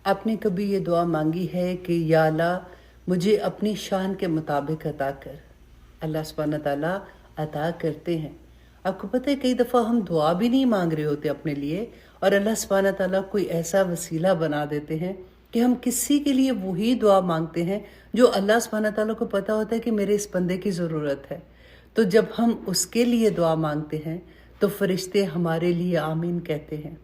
آپ نے کبھی یہ دعا مانگی ہے کہ یا اللہ مجھے اپنی شان کے مطابق عطا کر؟ اللہ سبحانہ تعالیٰ عطا کرتے ہیں۔ آپ کو پتہ ہے کئی دفعہ ہم دعا بھی نہیں مانگ رہے ہوتے اپنے لیے، اور اللہ سبحانہ تعالیٰ کوئی ایسا وسیلہ بنا دیتے ہیں کہ ہم کسی کے لیے وہی دعا مانگتے ہیں جو اللہ سبحانہ تعالیٰ کو پتہ ہوتا ہے کہ میرے اس بندے کی ضرورت ہے۔ تو جب ہم اس کے لیے دعا مانگتے ہیں تو فرشتے ہمارے لیے آمین کہتے ہیں۔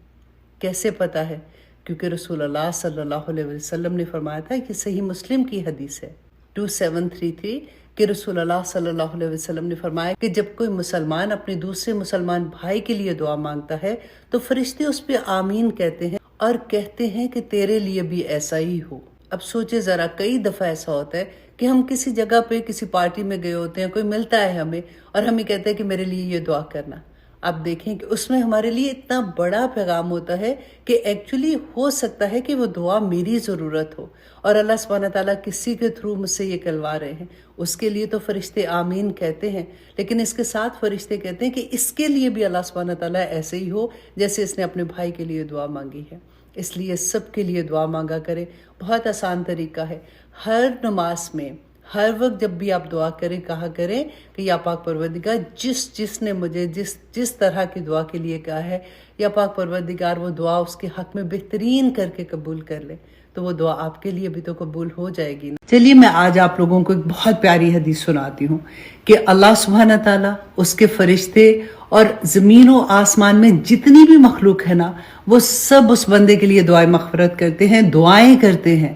کیسے پتہ ہے؟ کیونکہ رسول اللہ صلی اللہ علیہ وسلم نے فرمایا تھا کہ صحیح مسلم کی حدیث ہے 2733 کہ رسول اللہ صلی اللہ علیہ وسلم نے فرمایا کہ جب کوئی مسلمان اپنے دوسرے مسلمان بھائی کے لیے دعا مانگتا ہے تو فرشتے اس پہ آمین کہتے ہیں اور کہتے ہیں کہ تیرے لیے بھی ایسا ہی ہو۔ اب سوچے ذرا، کئی دفعہ ایسا ہوتا ہے کہ ہم کسی جگہ پہ کسی پارٹی میں گئے ہوتے ہیں، کوئی ملتا ہے ہمیں اور ہمیں کہتے ہیں کہ میرے لیے یہ دعا کرنا۔ آپ دیکھیں کہ اس میں ہمارے لیے اتنا بڑا پیغام ہوتا ہے کہ ایکچولی ہو سکتا ہے کہ وہ دعا میری ضرورت ہو اور اللہ سبحانہ تعالیٰ کسی کے تھرو مجھ سے یہ کہلوا رہے ہیں۔ اس کے لیے تو فرشتے آمین کہتے ہیں، لیکن اس کے ساتھ فرشتے کہتے ہیں کہ اس کے لیے بھی اللہ سبحانہ تعالیٰ ایسے ہی ہو جیسے اس نے اپنے بھائی کے لیے دعا مانگی ہے۔ اس لیے سب کے لیے دعا مانگا کرے۔ بہت آسان طریقہ ہے، ہر نماز میں ہر وقت جب بھی آپ دعا کریں کہا کریں کہ یا پاک پروردگار جس نے مجھے جس طرح کی دعا کے لیے کہا ہے، یا پاک پروردگار وہ دعا اس کے حق میں بہترین کر کے قبول کر لے، تو وہ دعا آپ کے لیے بھی تو قبول ہو جائے گی نا۔ چلیے میں آج آپ لوگوں کو ایک بہت پیاری حدیث سناتی ہوں کہ اللہ سبحانہ تعالیٰ، اس کے فرشتے اور زمین و آسمان میں جتنی بھی مخلوق ہے نا، وہ سب اس بندے کے لیے دعائیں مغفرت کرتے ہیں، دعائیں کرتے ہیں۔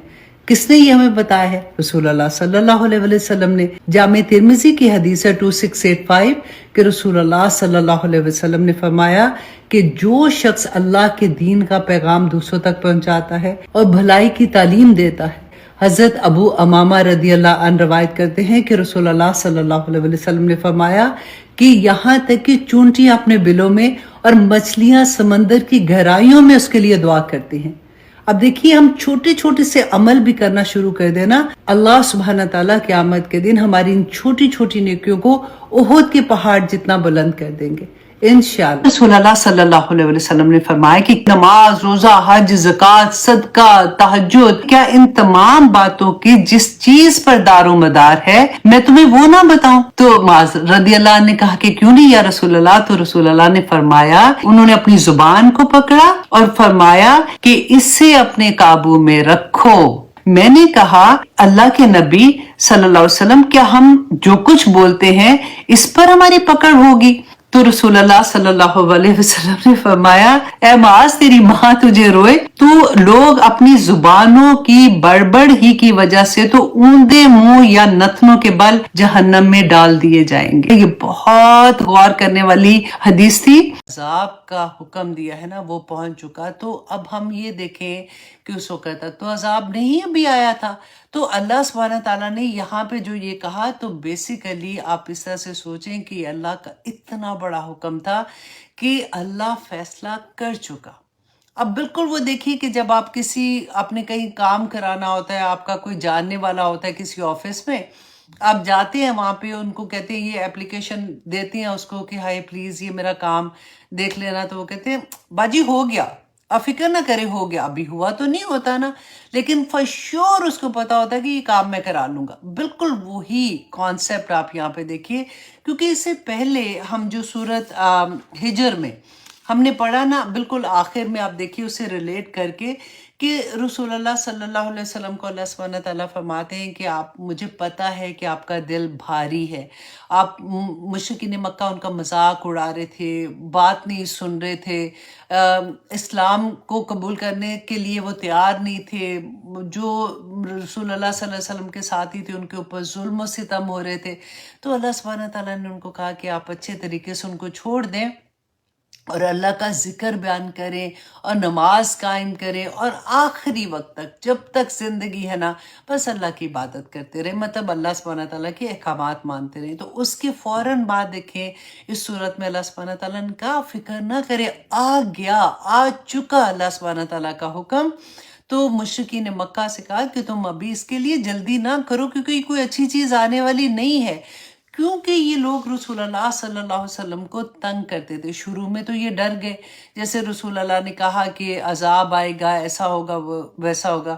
کس نے یہ ہمیں بتایا ہے؟ رسول اللہ صلی اللہ علیہ وسلم نے۔ جامع ترمذی کی حدیث ہے 2685 کہ رسول اللہ صلی اللہ علیہ وسلم نے فرمایا کہ جو شخص اللہ کے دین کا پیغام دوسروں تک پہنچاتا ہے اور بھلائی کی تعلیم دیتا ہے، حضرت ابو امامہ رضی اللہ عنہ روایت کرتے ہیں کہ رسول اللہ صلی اللہ علیہ وسلم نے فرمایا کہ یہاں تک کہ چونٹیاں اپنے بلوں میں اور مچھلیاں سمندر کی گہرائیوں میں اس کے لیے دعا کرتی ہیں۔ اب دیکھیے، ہم چھوٹے چھوٹے سے عمل بھی کرنا شروع کر دینا، اللہ سبحانہ تعالیٰ قیامت کے دن ہماری ان چھوٹی چھوٹی نیکیوں کو احد کے پہاڑ جتنا بلند کر دیں گے انشاءاللہ۔ رسول اللہ صلی اللہ علیہ وسلم نے فرمایا کہ نماز، روزہ، حج، زکوٰۃ، صدقہ، تہجد، کیا ان تمام باتوں کی جس چیز پر دار و مدار ہے میں تمہیں وہ نہ بتاؤں؟ تو معاذ رضی اللہ عنہ نے کہا کہ کیوں نہیں یا رسول اللہ؟ تو رسول اللہ نے فرمایا، انہوں نے اپنی زبان کو پکڑا اور فرمایا کہ اسے اپنے قابو میں رکھو۔ میں نے کہا، اللہ کے نبی صلی اللہ علیہ وسلم، کیا ہم جو کچھ بولتے ہیں اس پر ہماری پکڑ ہوگی؟ تو رسول اللہ صلی اللہ علیہ وسلم نے فرمایا، اے معاذ، تیری ماں تجھے روئے، تو لوگ اپنی زبانوں کی بڑبڑ ہی کی وجہ سے تو اوندے منہ یا نتنوں کے بل جہنم میں ڈال دیے جائیں گے۔ یہ بہت غور کرنے والی حدیث تھی۔ عذاب کا حکم دیا ہے نا، وہ پہنچ چکا۔ تو اب ہم یہ دیکھیں کہ اس وقت تک تو عذاب نہیں ابھی آیا تھا، تو اللہ سبحانہ تعالیٰ نے یہاں پہ جو یہ کہا، تو بیسیکلی آپ اس طرح سے سوچیں کہ اللہ کا اتنا بڑا حکم تھا کہ اللہ فیصلہ کر چکا۔ اب بالکل وہ دیکھیے کہ جب آپ آپ نے کہیں کام کرانا ہوتا ہے، آپ کا کوئی جاننے والا ہوتا ہے کسی آفس میں، آپ جاتے ہیں وہاں پہ، ان کو کہتے ہیں، یہ اپلیکیشن دیتے ہیں اس کو کہ ہائے پلیز یہ میرا کام دیکھ لینا، تو وہ کہتے ہیں باجی ہو گیا، آپ فکر نہ کرے، ہو گیا۔ ابھی ہوا تو نہیں ہوتا نا، لیکن فور شیور اس کو پتا ہوتا ہے کہ یہ کام میں کرا لوں گا۔ بالکل وہی کانسیپٹ آپ یہاں پہ دیکھیے، کیونکہ اس سے پہلے ہم جو سورت ہجر میں ہم نے پڑھا نا، بالکل آخر میں آپ دیکھیے اسے ریلیٹ کر کے کہ رسول اللہ صلی اللہ علیہ وسلم کو اللہ سبحانہ تعالیٰ فرماتے ہیں کہ مجھے پتا ہے کہ آپ کا دل بھاری ہے، آپ مشرکین مکہ ان کا مذاق اڑا رہے تھے، بات نہیں سن رہے تھے، اسلام کو قبول کرنے کے لیے وہ تیار نہیں تھے، جو رسول اللہ صلی اللہ علیہ وسلم کے ساتھی تھے ان کے اوپر ظلم و ستم ہو رہے تھے۔ تو اللہ سبحانہ تعالیٰ نے ان کو کہا کہ آپ اچھے طریقے سے ان کو چھوڑ دیں اور اللہ کا ذکر بیان کریں اور نماز قائم کریں، اور آخری وقت تک، جب تک زندگی ہے نا، بس اللہ کی عبادت کرتے رہے، مطلب اللہ سبحانہ تعالیٰ کے احکامات مانتے رہے۔ تو اس کے فوراً بعد دیکھیں اس صورت میں اللہ سبحانہ تعالیٰ نے کہا فکر نہ کرے، آ چکا اللہ سبحانہ تعالیٰ کا حکم۔ تو مشرکین مکہ سے کہا کہ تم ابھی اس کے لیے جلدی نہ کرو، کیونکہ کوئی اچھی چیز آنے والی نہیں ہے، کیونکہ یہ لوگ رسول اللہ صلی اللہ علیہ وسلم کو تنگ کرتے تھے. شروع میں تو یہ ڈر گئے، جیسے رسول اللہ نے کہا کہ عذاب آئے گا، ایسا ہوگا، ویسا ہوگا.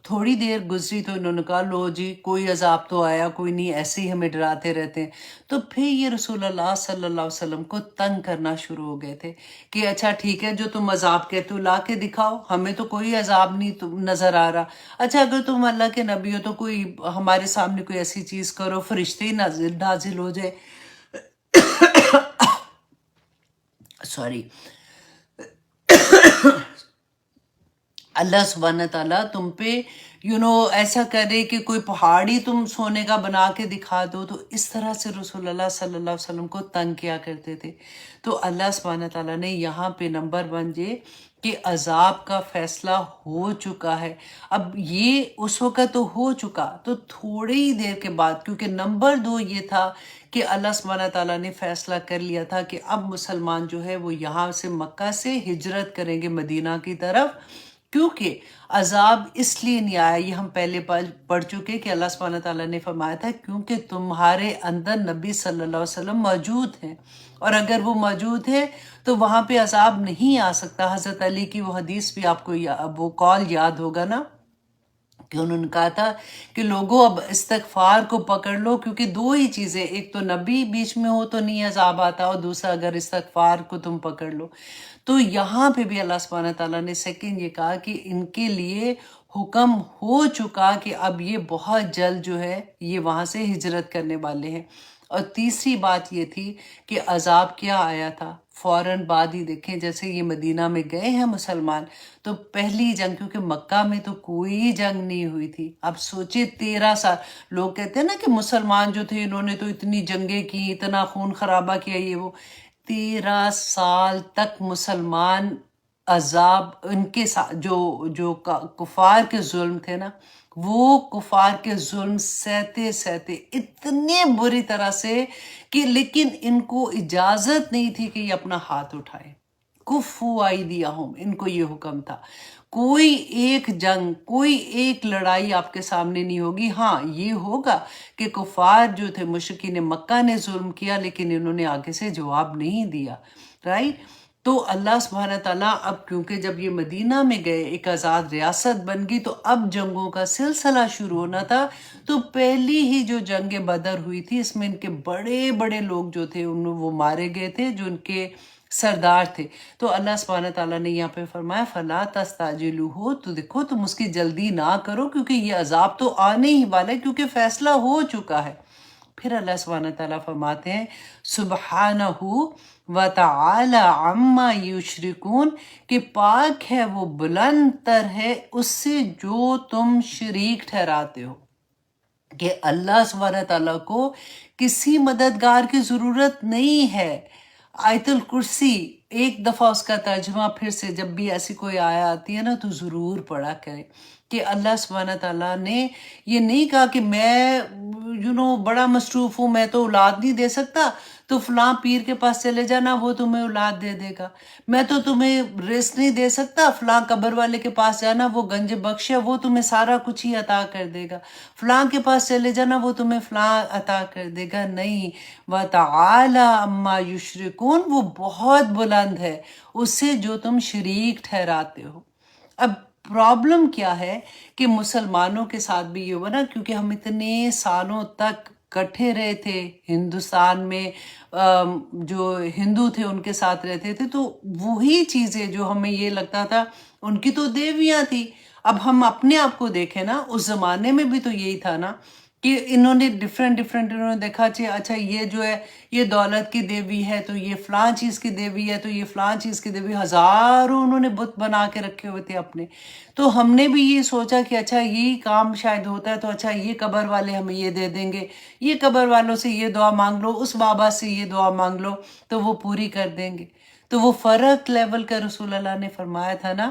تھوڑی دیر گزری تو انہوں نے کہا لو جی کوئی عذاب تو آیا، کوئی نہیں، ایسے ہی ہمیں ڈراتے رہتے ہیں. تو پھر یہ رسول اللہ صلی اللہ علیہ وسلم کو تنگ کرنا شروع ہو گئے تھے کہ اچھا ٹھیک ہے، جو تم عذاب کہتے ہو لا کے دکھاؤ، ہمیں تو کوئی عذاب نہیں نظر آ رہا. اچھا اگر تم اللہ کے نبی ہو تو کوئی ہمارے سامنے کوئی ایسی چیز کرو، فرشتے ہی نازل ہو جائے. سوری، اللہ سبحانہ تعالیٰ تم پہ ایسا کرے کہ کوئی پہاڑی تم سونے کا بنا کے دکھا دو. تو اس طرح سے رسول اللہ صلی اللہ علیہ وسلم کو تنگ کیا کرتے تھے. تو اللہ سبحانہ تعالیٰ نے یہاں پہ نمبر 1 یہ کہ عذاب کا فیصلہ ہو چکا ہے. اب یہ اس وقت تو ہو چکا، تو تھوڑی ہی دیر کے بعد، کیونکہ نمبر 2 یہ تھا کہ اللہ سبحانہ تعالیٰ نے فیصلہ کر لیا تھا کہ اب مسلمان جو ہے وہ یہاں سے مکہ سے ہجرت کریں گے مدینہ کی طرف. کیونکہ عذاب اس لیے نہیں آیا، یہ ہم پہلے پڑھ چکے کہ اللہ سبحانہ تعالیٰ نے فرمایا تھا کیونکہ تمہارے اندر نبی صلی اللہ علیہ وسلم موجود ہیں، اور اگر وہ موجود ہے تو وہاں پہ عذاب نہیں آ سکتا. حضرت علی کی وہ حدیث بھی آپ کو وہ قول یاد ہوگا نا، کہ انہوں نے کہا تھا کہ لوگوں اب استغفار کو پکڑ لو، کیونکہ 2 ہی چیزیں، ایک تو نبی بیچ میں ہو تو نہیں عذاب آتا، اور دوسرا اگر استغفار کو تم پکڑ لو. تو یہاں پہ بھی اللہ سبحانہ تعالیٰ نے سیکنڈ یہ کہا کہ ان کے لیے حکم ہو چکا کہ اب یہ بہت جلد جو ہے یہ وہاں سے ہجرت کرنے والے ہیں. اور تیسری بات یہ تھی کہ عذاب کیا آیا تھا فوراً بعد ہی. دیکھیں جیسے یہ مدینہ میں گئے ہیں مسلمان، تو پہلی جنگ، کیونکہ مکہ میں تو کوئی جنگ نہیں ہوئی تھی. اب سوچے 13 سال، لوگ کہتے ہیں نا کہ مسلمان جو تھے انہوں نے تو اتنی جنگیں کی، اتنا خون خرابہ کیا، یہ وہ. 13 سال تک مسلمان عذاب ان کے ساتھ جو کفار کے ظلم تھے نا، وہ کفار کے ظلم سہتے سہتے اتنے بری طرح سے کہ لیکن ان کو اجازت نہیں تھی کہ یہ اپنا ہاتھ اٹھائے. کفو ایدیہم، ان کو یہ حکم تھا کوئی ایک جنگ، کوئی ایک لڑائی آپ کے سامنے نہیں ہوگی. ہاں یہ ہوگا کہ کفار جو تھے مشرکین مکہ نے ظلم کیا، لیکن انہوں نے آگے سے جواب نہیں دیا. رائٹ؟ تو اللہ سبحانہ تعالیٰ اب کیونکہ جب یہ مدینہ میں گئے ایک آزاد ریاست بن گئی، تو اب جنگوں کا سلسلہ شروع ہونا تھا. تو پہلی ہی جو جنگ بدر ہوئی تھی، اس میں ان کے بڑے بڑے لوگ جو تھے وہ مارے گئے تھے، جو ان کے سردار تھے. تو اللہ سبحانہ تعالیٰ نے یہاں پہ فرمایا فَلَا تَسْتَعْجِلُوهُ، تو دیکھو تم اس کی جلدی نہ کرو، کیونکہ یہ عذاب تو آنے ہی والا ہے، کیونکہ فیصلہ ہو چکا ہے. پھر اللہ سبحانہ تعالیٰ فرماتے ہیں سبحانہ وتعالی عما یشرکون، کہ پاک ہے وہ، بلند تر ہے اس سے جو تم شریک ٹھہراتے ہو. کہ اللہ سبحانہ تعالیٰ کو کسی مددگار کی ضرورت نہیں ہے. آیت الکرسی ایک دفعہ اس کا ترجمہ پھر سے جب بھی ایسی کوئی آیت آتی ہے نا تو ضرور پڑھا کریں کہ اللہ سبحانہ تعالیٰ نے یہ نہیں کہا کہ میں بڑا مصروف ہوں، میں تو اولاد نہیں دے سکتا، تو فلاں پیر کے پاس چلے جانا، وہ تمہیں اولاد دے دے گا. میں تو تمہیں رزق نہیں دے سکتا، فلاں قبر والے کے پاس جانا، وہ گنج بخش ہے، وہ تمہیں سارا کچھ ہی عطا کر دے گا. فلاں کے پاس چلے جانا، وہ تمہیں فلاں عطا کر دے گا. نہیں، وَتَعَالَى عَمَّا يُشْرِكُونَ، وہ بہت بلند ہے اس سے جو تم شریک ٹھہراتے ہو. اب پرابلم کیا ہے کہ مسلمانوں کے ساتھ بھی یہ ہوا نا، کیونکہ ہم اتنے سالوں تک کٹھے رہے تھے ہندوستان میں، جو ہندو تھے ان کے ساتھ رہتے تھے، تو وہی چیزیں جو ہمیں یہ لگتا تھا ان کی تو دیویاں تھی. اب ہم اپنے آپ کو دیکھیں نا، اس زمانے میں بھی تو یہی تھا نا کہ انہوں نے ڈیفرنٹ انہوں نے دیکھا اچھا یہ جو ہے یہ دولت کی دیوی ہے، تو یہ فلاں چیز کی دیوی ہے، تو یہ فلاں چیز کی دیوی. ہزاروں انہوں نے بت بنا کے رکھے ہوئے تھے اپنے. تو ہم نے بھی یہ سوچا کہ اچھا یہی کام شاید ہوتا ہے، تو اچھا یہ قبر والے ہمیں یہ دے دیں گے، یہ قبر والوں سے یہ دعا مانگ لو، اس بابا سے یہ دعا مانگ لو تو وہ پوری کر دیں گے. تو وہ فرق لیول کا رسول اللہ نے فرمایا تھا نا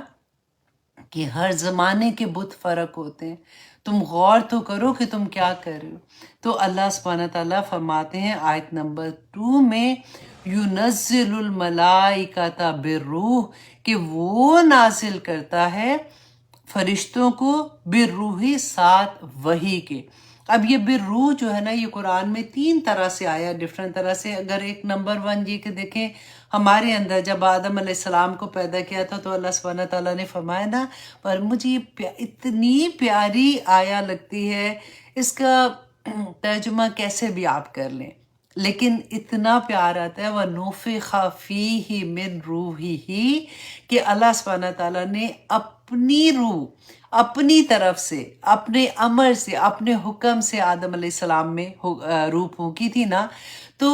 کہ ہر زمانے کے بت فرق ہوتے ہیں، تم غور تو کرو کہ تم کیا کر رہے ہو. تو اللہ سبحانہ تعالیٰ فرماتے ہیں آیت نمبر 2 میں یُنَزِّلُ الْمَلَائِکَةَ بِالرُّوحِ، کہ وہ نازل کرتا ہے فرشتوں کو بالروحی، ساتھ وحی کے. اب یہ بر روح جو ہے نا، یہ قرآن میں 3 طرح سے آیا، ڈفرینٹ طرح سے. اگر ایک نمبر 1 یہ کہ دیکھیں ہمارے اندر جب آدم علیہ السلام کو پیدا کیا تھا تو اللہ سبحانہ تعالیٰ نے فرمایا نا، پر مجھے یہ اتنی پیاری آیا لگتی ہے، اس کا ترجمہ کیسے بھی آپ کر لیں، لیکن اتنا پیار آتا ہے، وَنُفِخَ فِيهِ مِن رُوحِهِ، کہ اللہ سبحانہ تعالیٰ نے اپنی روح اپنی طرف سے، اپنے امر سے، اپنے حکم سے آدم علیہ السلام میں روح پھونکی تھی نا. تو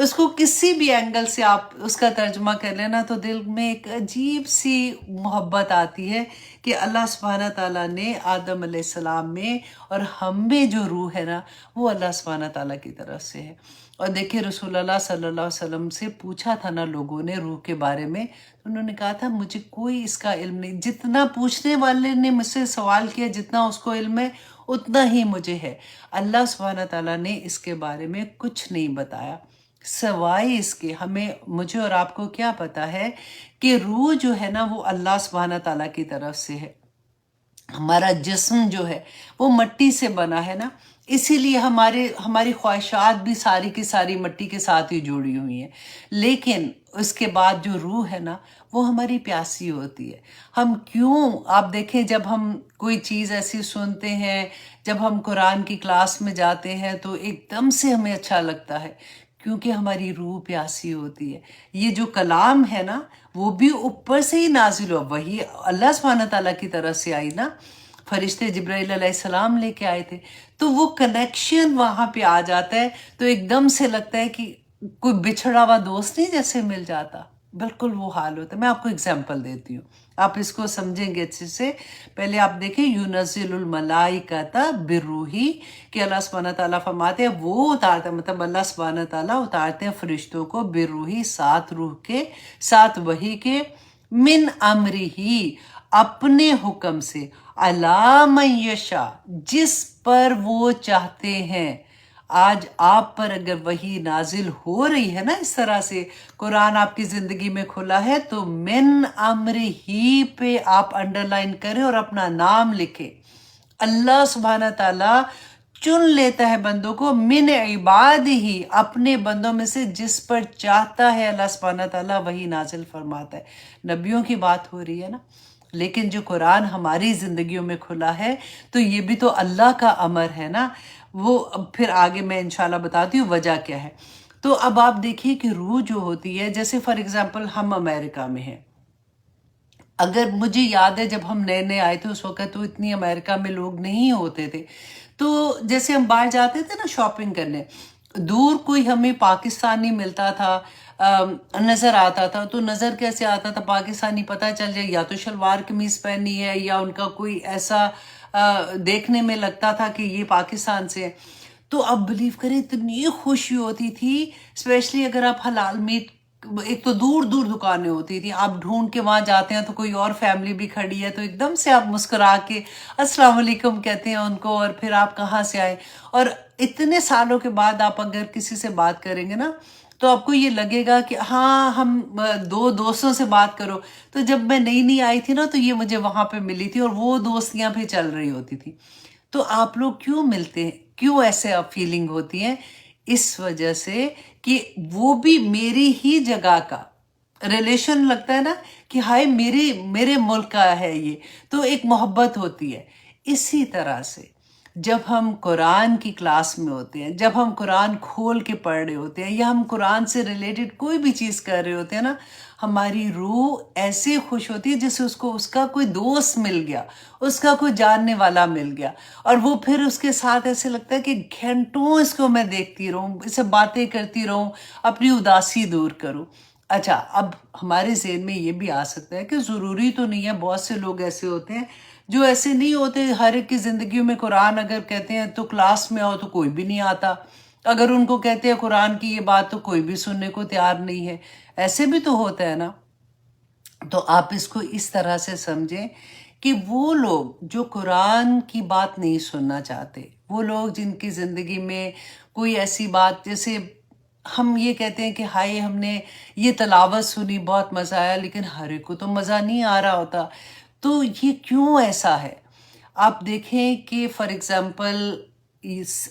اس کو کسی بھی اینگل سے آپ اس کا ترجمہ کر لینا تو دل میں ایک عجیب سی محبت آتی ہے کہ اللہ سبحانہ تعالیٰ نے آدم علیہ السلام میں اور ہم میں جو روح ہے نا، وہ اللہ سبحانہ تعالیٰ کی طرف سے ہے. اور دیکھیں رسول اللہ صلی اللہ علیہ وسلم سے پوچھا تھا نا لوگوں نے روح کے بارے میں، انہوں نے کہا تھا مجھے کوئی اس کا علم نہیں. جتنا پوچھنے والے نے مجھ سے سوال کیا، جتنا اس کو علم ہے اتنا ہی مجھے ہے. اللہ سبحانہ تعالیٰ نے اس کے بارے میں کچھ نہیں بتایا سوائے اس کے. مجھے اور آپ کو کیا پتا ہے کہ روح جو ہے نا وہ اللہ سبحانہ تعالیٰ کی طرف سے ہے. ہمارا جسم جو ہے وہ مٹی سے بنا ہے نا، اسی لیے ہماری خواہشات بھی ساری کی ساری مٹی کے ساتھ ہی جڑی ہوئی ہیں. لیکن اس کے بعد جو روح ہے نا وہ ہماری پیاسی ہوتی ہے. ہم کیوں، آپ دیکھیں جب ہم کوئی چیز ایسی سنتے ہیں، جب ہم قرآن کی کلاس میں جاتے ہیں تو ایک دم سے ہمیں اچھا لگتا ہے، کیونکہ ہماری روح پیاسی ہوتی ہے. یہ جو کلام ہے نا وہ بھی اوپر سے ہی نازل ہوا، وہی اللہ سبحانہ تعالیٰ کی طرف سے آئی نا، فرشتے جبرائیل علیہ السلام لے کے آئے تھے. تو وہ کنیکشن وہاں پہ آ جاتا ہے تو ایک دم سے لگتا ہے کہ کوئی بچھڑا ہوا دوست نہیں جیسے مل جاتا، بالکل وہ حال ہوتا ہے. میں آپ کو اگزامپل دیتی ہوں، آپ اس کو سمجھیں گے اچھے سے. پہلے آپ دیکھیں یونزل الملائکۃ بالروح، کہ اللہ سبحانہ تعالیٰ فرماتے ہیں وہ اتارتے ہیں، مطلب اللہ سبحانہ تعالیٰ اتارتے ہیں فرشتوں کو بالروح، ساتھ روح کے، ساتھ وحی کے، من امرہ، اپنے حکم سے، علی من یشاء، جس پر وہ چاہتے ہیں. آج آپ پر اگر وحی نازل ہو رہی ہے نا اس طرح سے، قرآن آپ کی زندگی میں کھلا ہے، تو من امر ہی پہ آپ انڈر لائن کریں اور اپنا نام لکھیں. اللہ سبحانہ تعالیٰ چن لیتا ہے بندوں کو، من عباد ہی، اپنے بندوں میں سے جس پر چاہتا ہے اللہ سبحانہ تعالیٰ وہی نازل فرماتا ہے. نبیوں کی بات ہو رہی ہے نا، لیکن جو قرآن ہماری زندگیوں میں کھلا ہے تو یہ بھی تو اللہ کا امر ہے نا. وہ پھر آگے میں انشاءاللہ بتاتی ہوں وجہ کیا ہے. تو اب آپ دیکھیے کہ روح جو ہوتی ہے، جیسے فار ایگزامپل ہم امریکہ میں ہیں. اگر مجھے یاد ہے جب ہم نئے نئے آئے تھے اس وقت تو اتنی امریکہ میں لوگ نہیں ہوتے تھے، تو جیسے ہم باہر جاتے تھے نا شاپنگ کرنے، دور کوئی ہمیں پاکستانی ملتا تھا، نظر آتا تھا، تو نظر کیسے آتا تھا؟ پاکستانی پتہ چل جائے یا تو شلوار قمیض پہنی ہے یا ان کا کوئی ایسا دیکھنے میں لگتا تھا کہ یہ پاکستان سے ہے. تو اب بلیو کریں اتنی خوشی ہوتی تھی، اسپیشلی اگر آپ حلال میٹ، ایک تو دور دور دکانیں ہوتی تھی، آپ ڈھونڈ کے وہاں جاتے ہیں تو کوئی اور فیملی بھی کھڑی ہے تو ایک دم سے آپ مسکرا کے السلام علیکم کہتے ہیں ان کو، اور پھر آپ کہاں سے آئے. اور اتنے سالوں کے بعد آپ اگر کسی سے بات کریں گے نا تو آپ کو یہ لگے گا کہ ہاں ہم دو دوستوں سے بات کرو. تو جب میں نئی آئی تھی نا تو یہ مجھے وہاں پہ ملی تھی اور وہ دوستیاں بھی چل رہی ہوتی تھی. تو آپ لوگ کیوں ملتے ہیں، کیوں ایسے اب فیلنگ ہوتی ہیں؟ اس وجہ سے کہ وہ بھی میری ہی جگہ کا ریلیشن لگتا ہے نا، کہ ہائے میرے ملک کا ہے یہ، تو ایک محبت ہوتی ہے. اسی طرح سے جب ہم قرآن کی کلاس میں ہوتے ہیں، جب ہم قرآن کھول کے پڑھ رہے ہوتے ہیں یا ہم قرآن سے ریلیٹڈ کوئی بھی چیز کر رہے ہوتے ہیں نا، ہماری روح ایسے خوش ہوتی ہے جیسے اس کا کوئی دوست مل گیا، اس کا کوئی جاننے والا مل گیا، اور وہ پھر اس کے ساتھ ایسے لگتا ہے کہ گھنٹوں اس کو میں دیکھتی رہوں، اس سے باتیں کرتی رہوں، اپنی اداسی دور کروں. اچھا، اب ہمارے ذہن میں یہ بھی آ سکتا ہے کہ ضروری تو نہیں ہے، بہت سے لوگ ایسے ہوتے ہیں جو ایسے نہیں ہوتے. ہر ایک کی زندگیوں میں قرآن اگر کہتے ہیں تو کلاس میں آؤ تو کوئی بھی نہیں آتا، اگر ان کو کہتے ہیں قرآن کی یہ بات تو کوئی بھی سننے کو تیار نہیں ہے. ایسے بھی تو ہوتا ہے نا. تو آپ اس کو اس طرح سے سمجھیں کہ وہ لوگ جو قرآن کی بات نہیں سننا چاہتے، وہ لوگ جن کی زندگی میں کوئی ایسی بات، جیسے ہم یہ کہتے ہیں کہ ہائے ہم نے یہ تلاوت سنی بہت مزہ آیا، لیکن ہر ایک کو تو مزہ نہیں آ رہا ہوتا. تو یہ کیوں ایسا ہے؟ آپ دیکھیں کہ فار ایگزامپل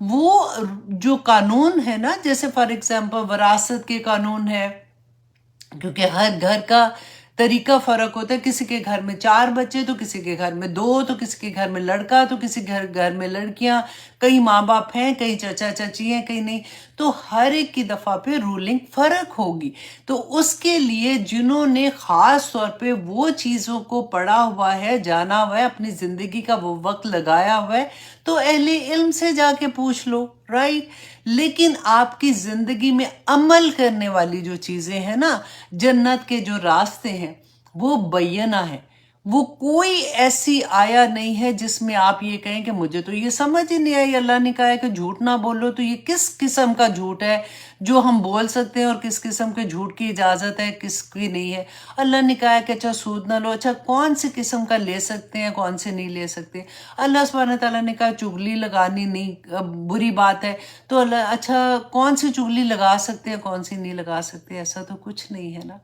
وہ جو قانون ہے نا، جیسے فار ایگزامپل وراثت کے قانون ہے، کیونکہ ہر گھر کا طریقہ فرق ہوتا ہے، کسی کے گھر میں 4 بچے تو کسی کے گھر میں 2، تو کسی کے گھر میں لڑکا تو کسی گھر میں لڑکیاں، کئی ماں باپ ہیں، کئی چچا چچی ہیں، کئی نہیں، تو ہر ایک کی دفعہ پہ رولنگ فرق ہوگی۔ تو اس کے لیے جنہوں نے خاص طور پہ وہ چیزوں کو پڑھا ہوا ہے، جانا ہوا ہے، اپنی زندگی کا وہ وقت لگایا ہوا ہے، تو اہل علم سے جا کے پوچھ لو، رائٹ؟ لیکن آپ کی زندگی میں عمل کرنے والی جو چیزیں ہیں نا، جنت کے جو راستے ہیں، وہ بینہ ہیں۔ وہ کوئی ایسی آیا نہیں ہے جس میں آپ یہ کہیں کہ مجھے تو یہ سمجھ ہی نہیں آئی، اللہ نے کہا ہے کہ جھوٹ نہ بولو، تو یہ کس قسم کا جھوٹ ہے جو ہم بول سکتے ہیں اور کس قسم کے جھوٹ کی اجازت ہے، کس کی نہیں ہے؟ اللہ نے کہا ہے کہ اچھا سود نہ لو، اچھا کون سی قسم کا لے سکتے ہیں، کون سے نہیں لے سکتے؟ اللہ سبحانہ تعالیٰ نے کہا چغلی لگانی نہیں بری بات ہے، تو اللہ اچھا کون سی چغلی لگا سکتے ہیں، کون سی نہیں لگا سکتے؟ ایسا تو کچھ نہیں ہے نا،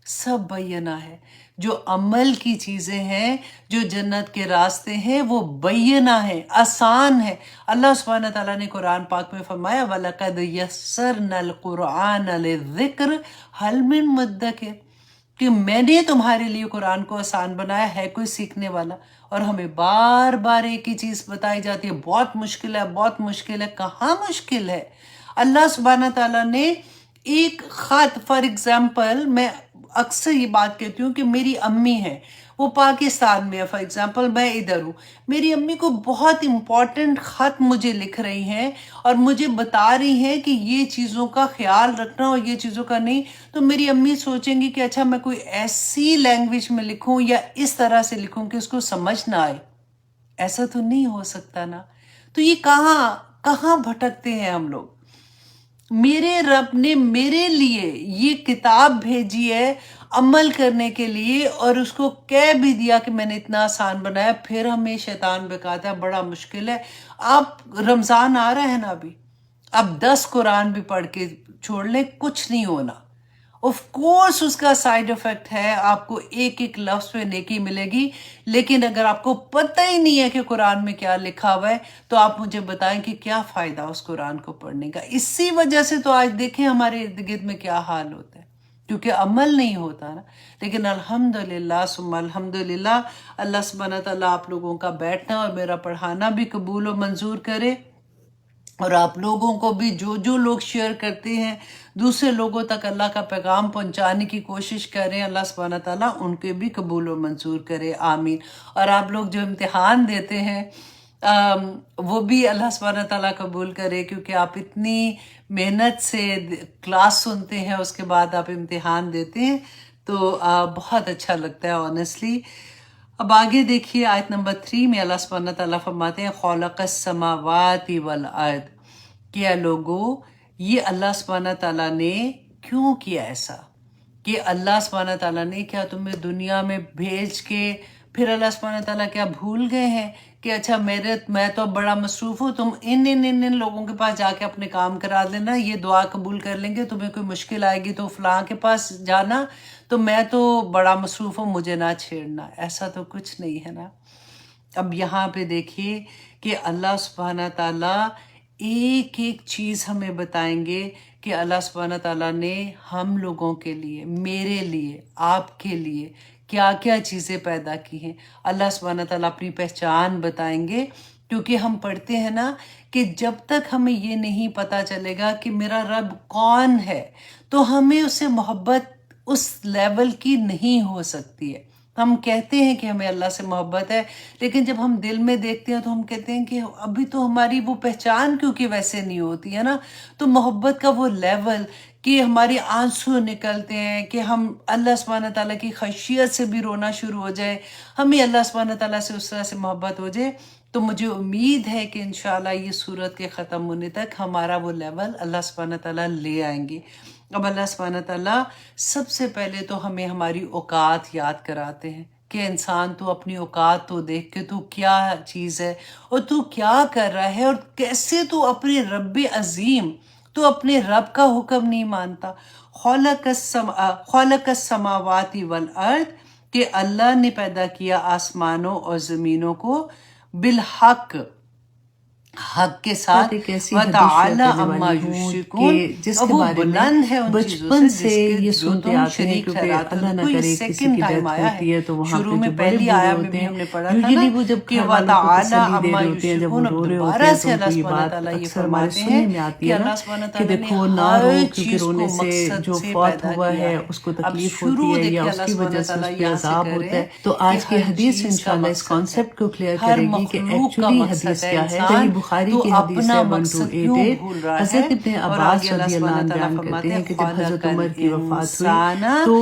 سب بینہ ہے۔ جو عمل کی چیزیں ہیں، جو جنت کے راستے ہیں، وہ بینہ ہیں، آسان ہے۔ اللہ سبحانہ تعالیٰ نے قرآن پاک میں فرمایا وَلَقَدْ يَسَّرْنَا الْقُرْآنَ لِلذِّكْرِ هَلْ مِن مُدَّكِرٍ، کہ میں نے تمہارے لیے قرآن کو آسان بنایا ہے، کوئی سیکھنے والا؟ اور ہمیں بار بار ایک ہی چیز بتائی جاتی ہے، بہت مشکل ہے، بہت مشکل ہے۔ کہاں مشکل ہے؟ اللہ سبحانہ تعالیٰ نے ایک خط، فار ایگزامپل میں اکثر یہ بات کہتی ہوں کہ میری امی ہے، وہ پاکستان میں ہے، فار ایگزامپل میں ادھر ہوں، میری امی کو بہت امپورٹنٹ خط مجھے لکھ رہی ہیں اور مجھے بتا رہی ہیں کہ یہ چیزوں کا خیال رکھنا اور یہ چیزوں کا نہیں، تو میری امی سوچیں گی کہ اچھا میں کوئی ایسی لینگویج میں لکھوں یا اس طرح سے لکھوں کہ اس کو سمجھ نہ آئے۔ ایسا تو نہیں ہو سکتا نا۔ تو یہ کہاں بھٹکتے ہیں ہم لوگ؟ میرے رب نے میرے لیے یہ کتاب بھیجی ہے عمل کرنے کے لیے، اور اس کو کہہ بھی دیا کہ میں نے اتنا آسان بنایا، پھر ہمیں شیطان بکاتا ہے بڑا مشکل ہے۔ آپ رمضان آ رہا ہے نا ابھی، اب 10 قرآن بھی پڑھ کے چھوڑ لیں، کچھ نہیں ہونا۔ آف کورس اس کا سائیڈ افیکٹ ہے، آپ کو ایک ایک لفظ پہ نیکی ملے گی، لیکن اگر آپ کو پتہ ہی نہیں ہے کہ قرآن میں کیا لکھا ہوا ہے تو آپ مجھے بتائیں کہ کیا فائدہ اس قرآن کو پڑھنے کا؟ اسی وجہ سے تو آج دیکھیں ہمارے ارد گرد میں کیا حال ہوتا ہے، کیونکہ عمل نہیں ہوتا نا۔ لیکن الحمدللہ ثم الحمدللہ، اللہ سبحانہ تعالیٰ آپ لوگوں کا بیٹھنا اور میرا پڑھانا بھی قبول و منظور کرے، اور آپ لوگوں کو بھی جو لوگ شیئر کرتے ہیں دوسرے لوگوں تک اللہ کا پیغام پہنچانے کی کوشش کریں، اللہ سبحانہ تعالیٰ ان کے بھی قبول و منظور کرے، آمین۔ اور آپ لوگ جو امتحان دیتے ہیں وہ بھی اللہ سبحانہ تعالیٰ قبول کرے، کیونکہ آپ اتنی محنت سے کلاس سنتے ہیں، اس کے بعد آپ امتحان دیتے ہیں، تو بہت اچھا لگتا ہے آنیسٹلی۔ اب آگے دیکھیے آیت نمبر 3 میں اللہ سبحانہ تعالیٰ فرماتے ہیں خَلَقَ السَّمَاوَاتِ وَالْأَرْضِ، کیا لوگو یہ اللہ سبحانہ تعالیٰ نے کیوں کیا ایسا؟ کہ اللہ سبحانہ تعالیٰ نے کیا تمہیں دنیا میں بھیج کے پھر اللہ سبحانہ تعالیٰ کیا بھول گئے ہیں کہ اچھا میں تو بڑا مصروف ہوں، تم ان لوگوں کے پاس جا کے اپنے کام کرا لینا، یہ دعا قبول کر لیں گے، تمہیں کوئی مشکل آئے گی تو فلاں کے پاس جانا، تو میں تو بڑا مصروف ہوں، مجھے نہ چھیڑنا۔ ایسا تو کچھ نہیں ہے نا۔ اب یہاں پہ دیکھیے کہ اللہ سبحانہ تعالیٰ ایک ایک چیز ہمیں بتائیں گے کہ اللہ سبحانہ تعالیٰ نے ہم لوگوں کے لیے، میرے لیے، آپ کے لیے کیا کیا چیزیں پیدا کی ہیں۔ اللہ سبحانہ تعالیٰ اپنی پہچان بتائیں گے، کیونکہ ہم پڑھتے ہیں نا کہ جب تک ہمیں یہ نہیں پتہ چلے گا کہ میرا رب کون ہے تو ہمیں اس سے محبت اس لیول کی نہیں ہو سکتی ہے۔ ہم کہتے ہیں کہ ہمیں اللہ سے محبت ہے، لیکن جب ہم دل میں دیکھتے ہیں تو ہم کہتے ہیں کہ ابھی تو ہماری وہ پہچان کیونکہ ویسے نہیں ہوتی ہے نا۔ تو محبت کا وہ لیول کہ ہماری آنسو نکلتے ہیں، کہ ہم اللہ سبحانہ تعالیٰ کی خشیت سے بھی رونا شروع ہو جائے، ہمیں اللہ سبحانہ تعالیٰ سے اس طرح سے محبت ہو جائے، تو مجھے امید ہے کہ انشاءاللہ یہ سورت کے ختم ہونے تک ہمارا وہ لیول اللہ سبحانہ تعالیٰ لے آئیں گے۔ اب اللہ سبحانہ تعالیٰ سب سے پہلے تو ہمیں ہماری اوقات یاد کراتے ہیں کہ انسان تو اپنی اوقات تو دیکھ کے تو کیا چیز ہے اور تو کیا کر رہا ہے، اور کیسے تو اپنے رب عظیم، تو اپنے رب کا حکم نہیں مانتا۔ خلق السماوات والارض، کہ اللہ نے پیدا کیا آسمانوں اور زمینوں کو، بالحق، حق کے ساتھ وَتَعَالَى عَمَّا يُشْرِكُونَ، وہ بلند ہے ان چیزوں سے جو تم شریک ٹھہراتے ہو۔ کوئی سیکنڈ ٹائم آیا ہے، شروع میں پہلی آیا میں بھی ہم نے پڑھا تھا نا کہ وَتَعَالَى عَمَّا يُشْرِكُونَ، اب دوبارہ سے اللہ سبحانہ تعالیٰ یہ فرماتے ہیں کہ اللہ سبحانہ تعالیٰ نے ہر چیز کو مقصد سے پیدا کیا ہے۔ اب شروع دیکھیں اللہ سبحانہ تعالیٰ یہاں سے کرے تو آج کی حدیث انشاءاللہ اس کانسیپٹ کو کلیئر کرے گی کہ ایکچولی حدیث کیا ہے۔ صحیح بخاری کی حدیث ہے 1288، حضرت ابن عباس رضی اللہ عنہ بیان کرتے ہیں کہ جب حضرت عمر کی وفات ہوئی تو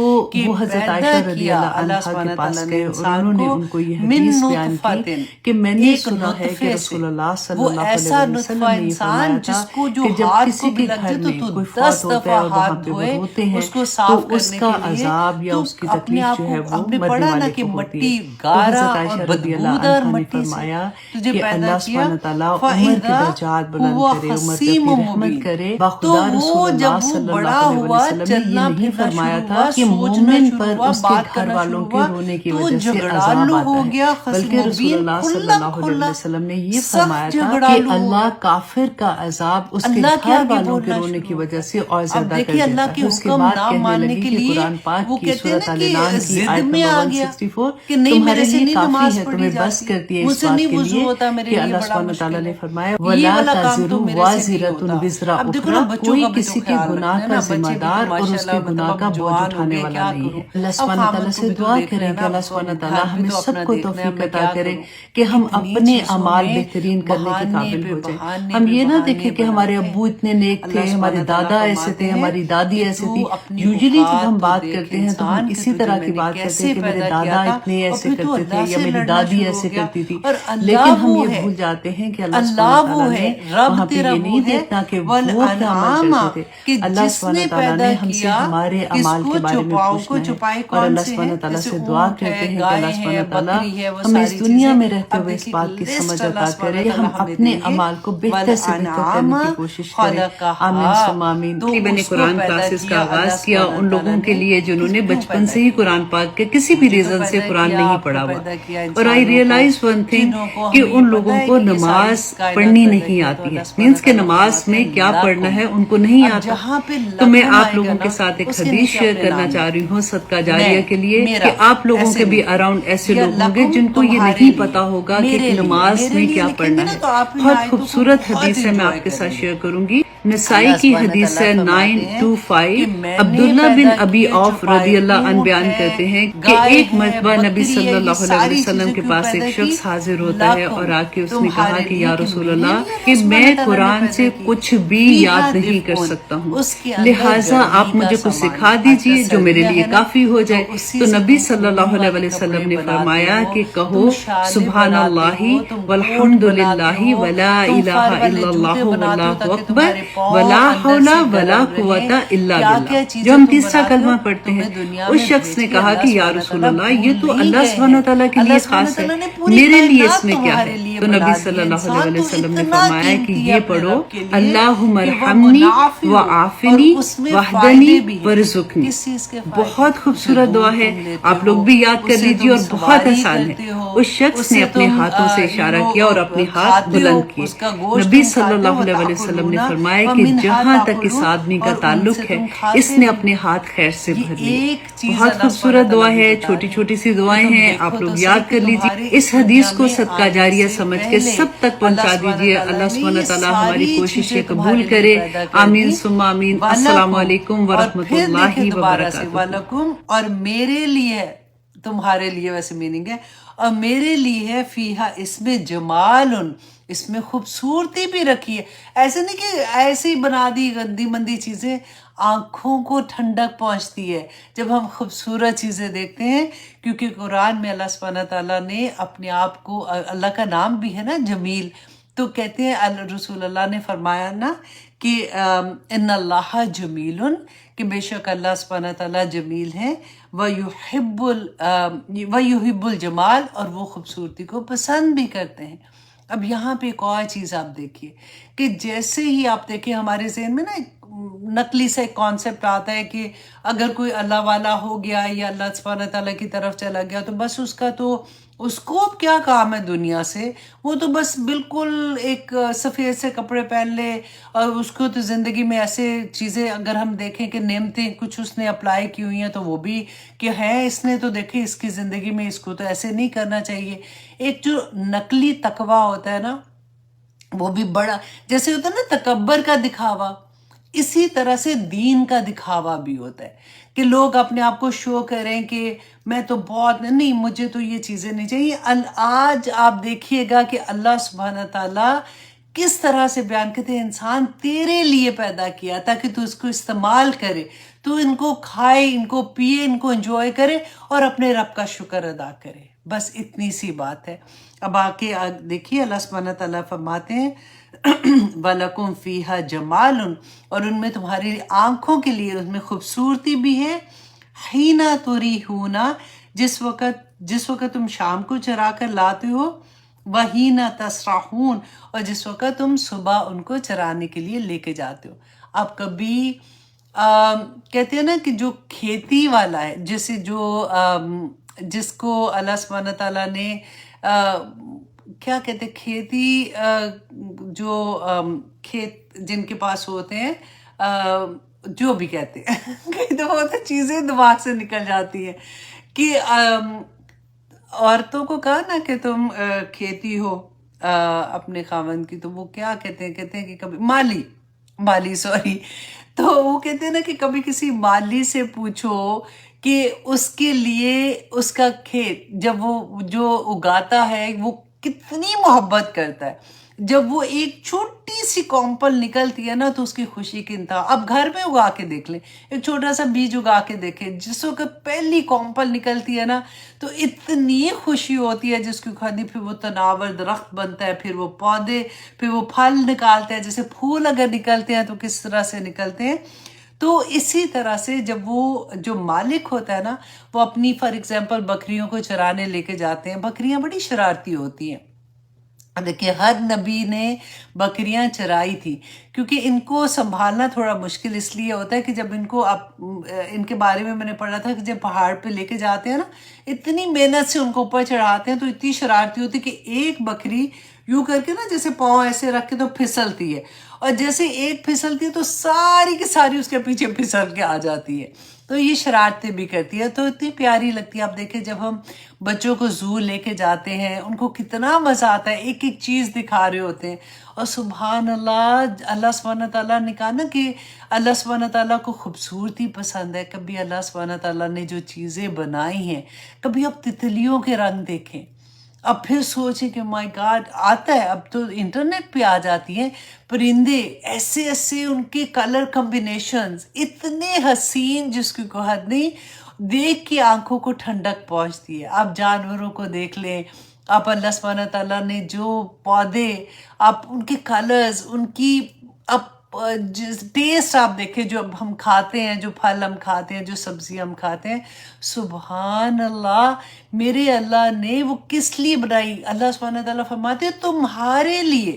وہ حضرت عائشہ رضی اللہ عنہا کے پاس گئے اور انہوں نے ان کو یہ حدیث بیان کی کہ میں نے سنا ہے کہ رسول اللہ صلی اللہ علیہ وسلم نے یہ فرمایا تھا کہ جب کسی کے گھر میں کوئی فوت ہوتا ہے اور وہاں پہ وہ روتے ہیں تو اس کا عذاب یا اس کی تکلیف جو ہے وہ مرنے والے کو ہوتی ہے۔ تو حضرت عائشہ رضی اللہ عنہا نے فرمایا کہ اللہ سبحانہ تعالیٰ عمر کے درجات بلند کرے، عمر پہ رحمت کرے۔ باخدا رسول اللہ صلی اللہ علیہ وسلم نے یہ نہیں فرمایا تھا کہ مومن پر اس کے گھر والوں کے رونے کی وجہ سے عذاب آتا ہے، بلکہ رسول اللہ صلی اللہ علیہ وسلم نے یہ فرمایا تھا کہ اللہ کافر کا عذاب اس کے گھر والوں کے رونے کی وجہ سے اور زیادہ کر دیتا ہے۔ اس کے بعد کہنے لگی کہ قرآن پاک کی سورۃ الانعام کی آیت نمبر 164 تمہارے لیے کافی ہے، تمہیں بس کرتی ہے اس بات کے لیے کہ اللہ سبحانہ تعالیٰ نے فرمایا وَلَا تَزِرُ وَازِرَةٌ وِزْرَ أُخْرَىٰ، کوئی کسی کے گناہ کا ذمہ دار اور اس کے گناہ کا بوجھ اٹھانے والا نہیں ہے۔ اللہ سبحانہ تعالیٰ سے دعا کریں کہ اللہ سبحانہ تعالیٰ ہمیں سب کو توفیق عطا کرے کہ ہم اپنے اعمال بہترین کرنے کے قابل ہو جائیں۔ ہم یہ نہ دیکھیں کہ ہمارے ابو اتنے نیک تھے، ہمارے دادا ایسے تھے، ہماری دادی ایسے تھی۔ یوزلی جب ہم بات کرتے ہیں تو ہم اسی طرح کی بات کرتے ہیں کہ میرے دادا اتنے ایسے کرتے تھے یا میری دادی ایسے کرتی تھی، لیکن ہم یہ بھول جاتے ہیں کہ اللہ سبحانہ تعالیٰ نے وہاں پہ یہ نہیں دیکھنا کہ وہ کیا عمل کرتے تھے۔ اللہ سبحانہ تعالیٰ نے ہم سے ہمارے اعمال کے بارے میں پوچھنا ہے اور اللہ سبحانہ تعالیٰ سے دعا کرتے ہیں کہ اللہ سبحانہ تعالیٰ ہمیں اس دنیا میں رہتے ہوئے اس بات کی سمجھ عطا کرے کہ ہم اپنے اعمال کو بہتر سے بہتر کرنے کی کوشش کریں۔ آمین ثم آمین۔ میں نے قرآن کلاسز کا آغاز کیا ان لوگوں کے لیے جنہوں نے بچپن سے ہی قرآن پاک کے کسی بھی ریزن سے قرآن نہیں پڑھا ہوا، اور آئی ریئلائز ون تھنگ کہ ان لوگوں کو نماز پڑھنی نہیں آتی ہے، مینس کہ نماز میں کیا پڑھنا ہے ان کو نہیں آتا۔ تو میں آپ لوگوں کے ساتھ ایک حدیث شیئر کرنا چاہ رہی ہوں صدقہ جاریہ کے لیے کہ آپ لوگوں کے بھی اراؤنڈ ایسے لوگ ہوں گے جن کو یہ نہیں پتا ہوگا کہ نماز میں کیا پڑھنا ہے۔ بہت خوبصورت حدیث ہے، میں آپ کے ساتھ شیئر کروں گی۔ نسائی کی حدیث ہے 925۔ عبداللہ بن ابی عوف رضی اللہ عنہ بیان کرتے ہیں کہ ایک مرتبہ نبی صلی اللہ علیہ وسلم کے پاس ایک شخص حاضر ہوتا ہے اور آ کے اس نے کہا کہ یا رسول اللہ کہ میں قرآن سے کچھ بھی یاد نہیں کر سکتا ہوں، لہٰذا آپ مجھے کچھ سکھا دیجئے جو میرے لیے کافی ہو جائے۔ تو نبی صلی اللہ علیہ وسلم نے فرمایا کہ کہو سبحان اللہ والحمد للہ ولا الہ الا اللہ واللہ اکبر ولا حول ولا قوت الا باللہ، جو ہم تیسرا کلمہ پڑھتے ہیں۔ اس شخص نے کہا کہ یا رسول اللہ یہ تو اللہ سبحانہ تعالیٰ کے لیے خاص ہے، میرے لیے اس میں کیا ہے؟ تو نبی صلی اللہ علیہ وسلم نے فرمایا کہ یہ پڑھو اللہم ارحمنی وعافنی واہدنی ورزقنی۔ بہت خوبصورت دعا ہے، آپ لوگ بھی یاد کر لیجیے اور بہت آسان ہے۔ اس شخص نے اپنے ہاتھوں سے اشارہ کیا اور اپنے ہاتھ بلند کیے۔ نبی صلی اللہ علیہ وسلم نے فرمایا کہ جہاں تک اس آدمی کا تعلق ہے اس نے اپنے ہاتھ خیر سے بھر لیے۔ بہت خوبصورت دعا ہے، چھوٹی چھوٹی سی دعائیں ہیں، آپ لوگ یاد کر لیجیے۔ اس حدیث کو صدقہ جاریہ سمجھ کے سب تک پہنچا دیجیے۔ اللہ سبحانہ تعالیٰ ہماری کوششیں قبول کرے، آمین ثم آمین۔ السلام علیکم ورحمۃ اللہ وبرکاتہ۔ اور میرے لیے، تمہارے لیے ویسے میننگ ہے، اور میرے لیے ہے فیہا، اس میں جمال، اس میں خوبصورتی بھی رکھی ہے۔ ایسے نہیں کہ ایسے ہی بنا دی گندی مندی چیزیں، آنکھوں کو ٹھنڈک پہنچتی ہے جب ہم خوبصورت چیزیں دیکھتے ہیں، کیونکہ قرآن میں اللہ سبحانہ تعالیٰ نے اپنے آپ کو، اللہ کا نام بھی ہے نا جمیل، تو کہتے ہیں رسول اللہ نے فرمایا نا کہ ان اللہ جمیل، کہ بے شک اللہ سبحانہ تعالیٰ جمیل ہیں، وَيُحِبُّ الجمال، اور وہ خوبصورتی کو پسند بھی کرتے ہیں۔ اب یہاں پہ ایک اور چیز آپ دیکھیے کہ جیسے ہی آپ دیکھیں ہمارے ذہن میں نا ایک نقلی سے ایک کانسیپٹ آتا ہے کہ اگر کوئی اللہ والا ہو گیا یا اللہ سبحانہ تعالیٰ کی طرف چلا گیا تو بس اس کا تو اس کو اب کیا کام ہے دنیا سے؟ وہ تو بس بالکل ایک سفید سے کپڑے پہن لے، اور اس کو تو زندگی میں ایسے چیزیں اگر ہم دیکھیں کہ نعمتیں کچھ اس نے اپلائی کی ہوئی ہیں تو وہ بھی کہ ہے اس نے تو دیکھیں اس کی زندگی میں اس کو تو ایسے نہیں کرنا چاہیے. ایک جو نقلی تقویٰ ہوتا ہے نا، وہ بھی بڑا، جیسے ہوتا ہے نا تکبر کا دکھاوا، اسی طرح سے دین کا دکھاوا بھی ہوتا ہے کہ لوگ اپنے آپ کو شو کریں کہ میں تو بہت نہیں، مجھے تو یہ چیزیں نہیں چاہیے. آج آپ دیکھیے گا کہ اللہ سبحانہ تعالیٰ کس طرح سے بیان کرتے ہیں، انسان تیرے لیے پیدا کیا تاکہ تو اس کو استعمال کرے، تو ان کو کھائے، ان کو پیے، ان کو انجوائے کرے اور اپنے رب کا شکر ادا کرے. بس اتنی سی بات ہے. اب آگے دیکھیے اللہ سبحانہ تعالیٰ فرماتے ہیں وَلَكُمْ فِيهَا جَمَالٌ، اور ان میں تمہاری آنکھوں کے لیے ان میں خوبصورتی بھی ہے. حِينَ تُرِيحُونَ، جس وقت تم شام کو چرا کر لاتے ہو. وَحِينَ تَسْرَحُونَ، اور جس وقت تم صبح ان کو چرانے کے لیے لے کے جاتے ہو. اب کبھی کہتے ہیں نا کہ جو کھیتی والا ہے، جیسے جس کو اللہ سبحانہ تعالیٰ نے کیا کہتے ہیں، کھیتی جو کھیت جن کے پاس ہوتے ہیں، جو بھی کہتے ہیں کئی دفعہ ہوتا ہے چیزیں دماغ سے نکل جاتی ہیں، کہ عورتوں کو کہا نا کہ تم کھیتی ہو اپنے خاوند کی، تو وہ کیا کہتے ہیں کہ کبھی مالی سوری، تو وہ کہتے ہیں نا کہ کبھی کسی مالی سے پوچھو کہ اس کے لیے اس کا کھیت جب وہ جو اگاتا ہے وہ کتنی محبت کرتا ہے. جب وہ ایک چھوٹی سی کونپل نکلتی ہے نا تو اس کی خوشی کی انتہا. اب گھر میں اگا کے دیکھ لیں، ایک چھوٹا سا بیج اگا کے دیکھیں، جس وقت پہلی کونپل نکلتی ہے نا تو اتنی خوشی ہوتی ہے جس کی کھانی، پھر وہ تناور درخت بنتا ہے، پھر وہ پودے، پھر وہ پھل نکالتے ہیں. جیسے پھول اگر نکلتے ہیں تو کس طرح سے نکلتے ہیں، تو اسی طرح سے جب وہ جو مالک ہوتا ہے نا، وہ اپنی فار ایگزامپل بکریوں کو چرانے لے کے جاتے ہیں. بکریاں بڑی شرارتی ہوتی ہیں. دیکھیے ہر نبی نے بکریاں چرائی تھی، کیونکہ ان کو سنبھالنا تھوڑا مشکل اس لیے ہوتا ہے کہ جب ان کے بارے میں نے پڑھا تھا کہ جب پہاڑ پہ لے کے جاتے ہیں نا، اتنی محنت سے ان کو اوپر چڑھاتے ہیں تو اتنی شرارتی ہوتی کہ ایک بکری یوں کر کے نا جیسے پاؤں ایسے رکھ کے تو پھسلتی ہے، اور جیسے ایک پھسلتی ہے تو ساری کی ساری اس کے پیچھے پھسل کے آ جاتی ہے. تو یہ شرارتیں بھی کرتی ہے، تو اتنی پیاری لگتی ہے. آپ دیکھیں جب ہم بچوں کو زو لے کے جاتے ہیں، ان کو کتنا مزہ آتا ہے، ایک ایک چیز دکھا رہے ہوتے ہیں. اور سبحان اللہ سبحانہ تعالیٰ نے کہا نا کہ اللہ سبحانہ تعالیٰ کو خوبصورتی پسند ہے. کبھی اللہ سبحانہ تعالیٰ نے جو چیزیں بنائی ہیں، کبھی آپ تتلیوں کے رنگ دیکھیں، اب پھر سوچیں کہ مائی گاڈ، آتا ہے اب تو انٹرنیٹ پہ آ جاتی ہیں پرندے، ایسے ایسے ان کے کلر کمبینیشنز اتنے حسین جس کی کوئی حد نہیں، دیکھ کے آنکھوں کو ٹھنڈک پہنچتی ہے. آپ جانوروں کو دیکھ لیں، آپ اللہ سبحانہ تعالیٰ نے جو پودے، آپ ان کے کلرز، ان کی ٹیسٹ آپ دیکھیں، جو ہم کھاتے ہیں، جو پھل ہم کھاتے ہیں، جو سبزی ہم کھاتے ہیں، سبحان اللہ، میرے اللہ نے وہ کس لیے بنائی. اللہ سبحانہ تعالیٰ فرماتے ہیں تمہارے لیے،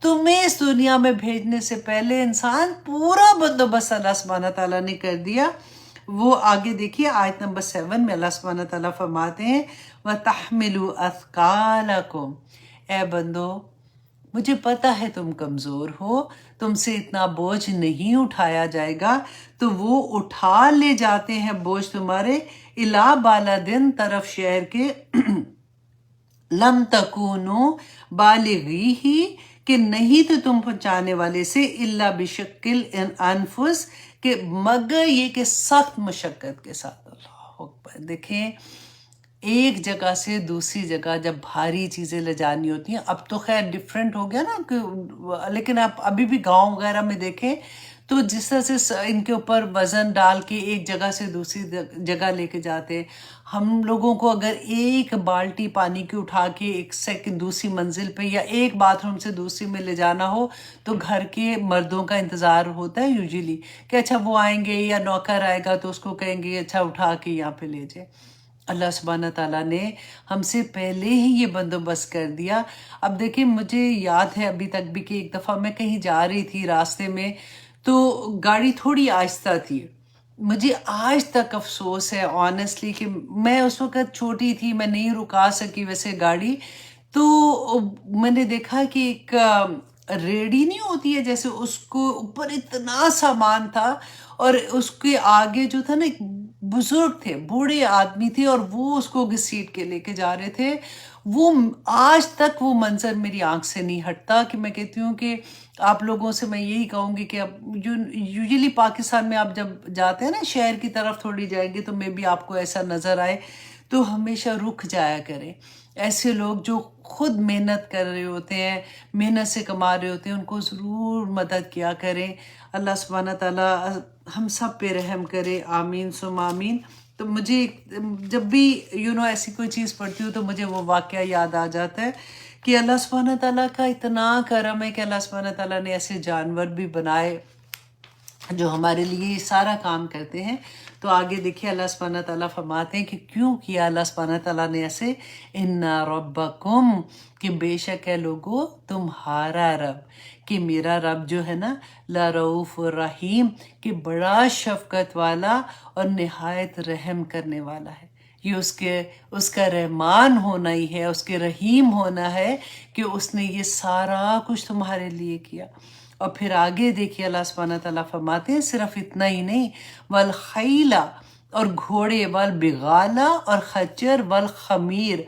تمہیں اس دنیا میں بھیجنے سے پہلے انسان پورا بندوبست اللہ سبحانہ تعالیٰ نے کر دیا. وہ آگے دیکھیے آیت نمبر 7 میں اللہ سبحانہ تعالیٰ فرماتے ہیں وَتَحْمِلُوا أَثْقَالَكُمْ، اے بندو مجھے پتہ ہے تم کمزور ہو، تم سے اتنا بوجھ نہیں اٹھایا جائے گا، تو وہ اٹھا لے جاتے ہیں بوجھ تمہارے الا بالدن، طرف شہر کے لم تکونو بالغی ہی، کہ نہیں تو تم پہنچانے والے سے الا بشکل انفس، کہ مگر یہ کہ سخت مشقت کے ساتھ. اللہ اکبر. دیکھیں ایک جگہ سے دوسری جگہ جب بھاری چیزیں لے جانی ہوتی ہیں، اب تو خیر ڈیفرنٹ ہو گیا نا، لیکن آپ ابھی بھی گاؤں وغیرہ میں دیکھیں تو جس طرح سے ان کے اوپر وزن ڈال کے ایک جگہ سے دوسری جگہ لے کے جاتے ہیں. ہم لوگوں کو اگر ایک بالٹی پانی کی اٹھا کے ایک سیکنڈ دوسری منزل پہ یا ایک باتھ روم سے دوسری میں لے جانا ہو تو گھر کے مردوں کا انتظار ہوتا ہے یوزیلی کہ اچھا وہ آئیں گے یا نوکر آئے گا تو اس کو کہیں گے اچھا اٹھا کے یہاں پہ لے جائے. اللہ سبحانہ تعالیٰ نے ہم سے پہلے ہی یہ بندوبست کر دیا. اب دیکھیں مجھے یاد ہے ابھی تک بھی کہ ایک دفعہ میں کہیں جا رہی تھی، راستے میں تو گاڑی تھوڑی آہستہ تھی، مجھے آج تک افسوس ہے آنیسٹلی کہ میں اس وقت چھوٹی تھی، میں نہیں رکا سکی ویسے گاڑی. تو میں نے دیکھا کہ ایک ریڑھی نہیں ہوتی ہے جیسے، اس کو اوپر اتنا سامان تھا اور اس کے آگے جو تھا نا ایک بزرگ تھے، بوڑھے آدمی تھے اور وہ اس کو گھسیٹ کے لے کے جا رہے تھے. وہ آج تک وہ منظر میری آنکھ سے نہیں ہٹتا کہ میں کہتی ہوں کہ آپ لوگوں سے میں یہی کہوں گی کہ اب یوزلی پاکستان میں آپ جب جاتے ہیں نا شہر کی طرف تھوڑی جائیں گے تو میں بھی آپ کو ایسا نظر آئے تو ہمیشہ رک جایا کریں. ایسے لوگ جو خود محنت کر رہے ہوتے ہیں، محنت سے کما رہے ہوتے ہیں، ان کو ضرور مدد کیا کریں. اللہ سبحانہ تعالیٰ ہم سب پہ رحم کرے، آمین ثم آمین. تو مجھے جب بھی ایسی کوئی چیز پڑھتی ہوں تو مجھے وہ واقعہ یاد آ جاتا ہے کہ اللہ سبحانہ تعالیٰ کا اتنا کرم ہے کہ اللہ سبحانہ تعالیٰ نے ایسے جانور بھی بنائے جو ہمارے لیے سارا کام کرتے ہیں. تو آگے دیکھیے اللہ سبحانہ تعالیٰ فرماتے ہیں کہ کیوں کیا اللہ سبحانہ تعالیٰ نے ایسے، ان ربکم، کہ بے شک ہے لوگو تمہارا رب، کہ میرا رب جو ہے نا لرؤوف الرحیم، کہ بڑا شفقت والا اور نہایت رحم کرنے والا ہے. یہ اس کا رحمان ہونا ہی ہے، اس کے رحیم ہونا ہے کہ اس نے یہ سارا کچھ تمہارے لیے کیا. اور پھر آگے دیکھیے اللہ سبحانہ تعالیٰ فرماتے ہیں صرف اتنا ہی نہیں، والخیل، اور گھوڑے، والبغال، اور خچر، والخمیر،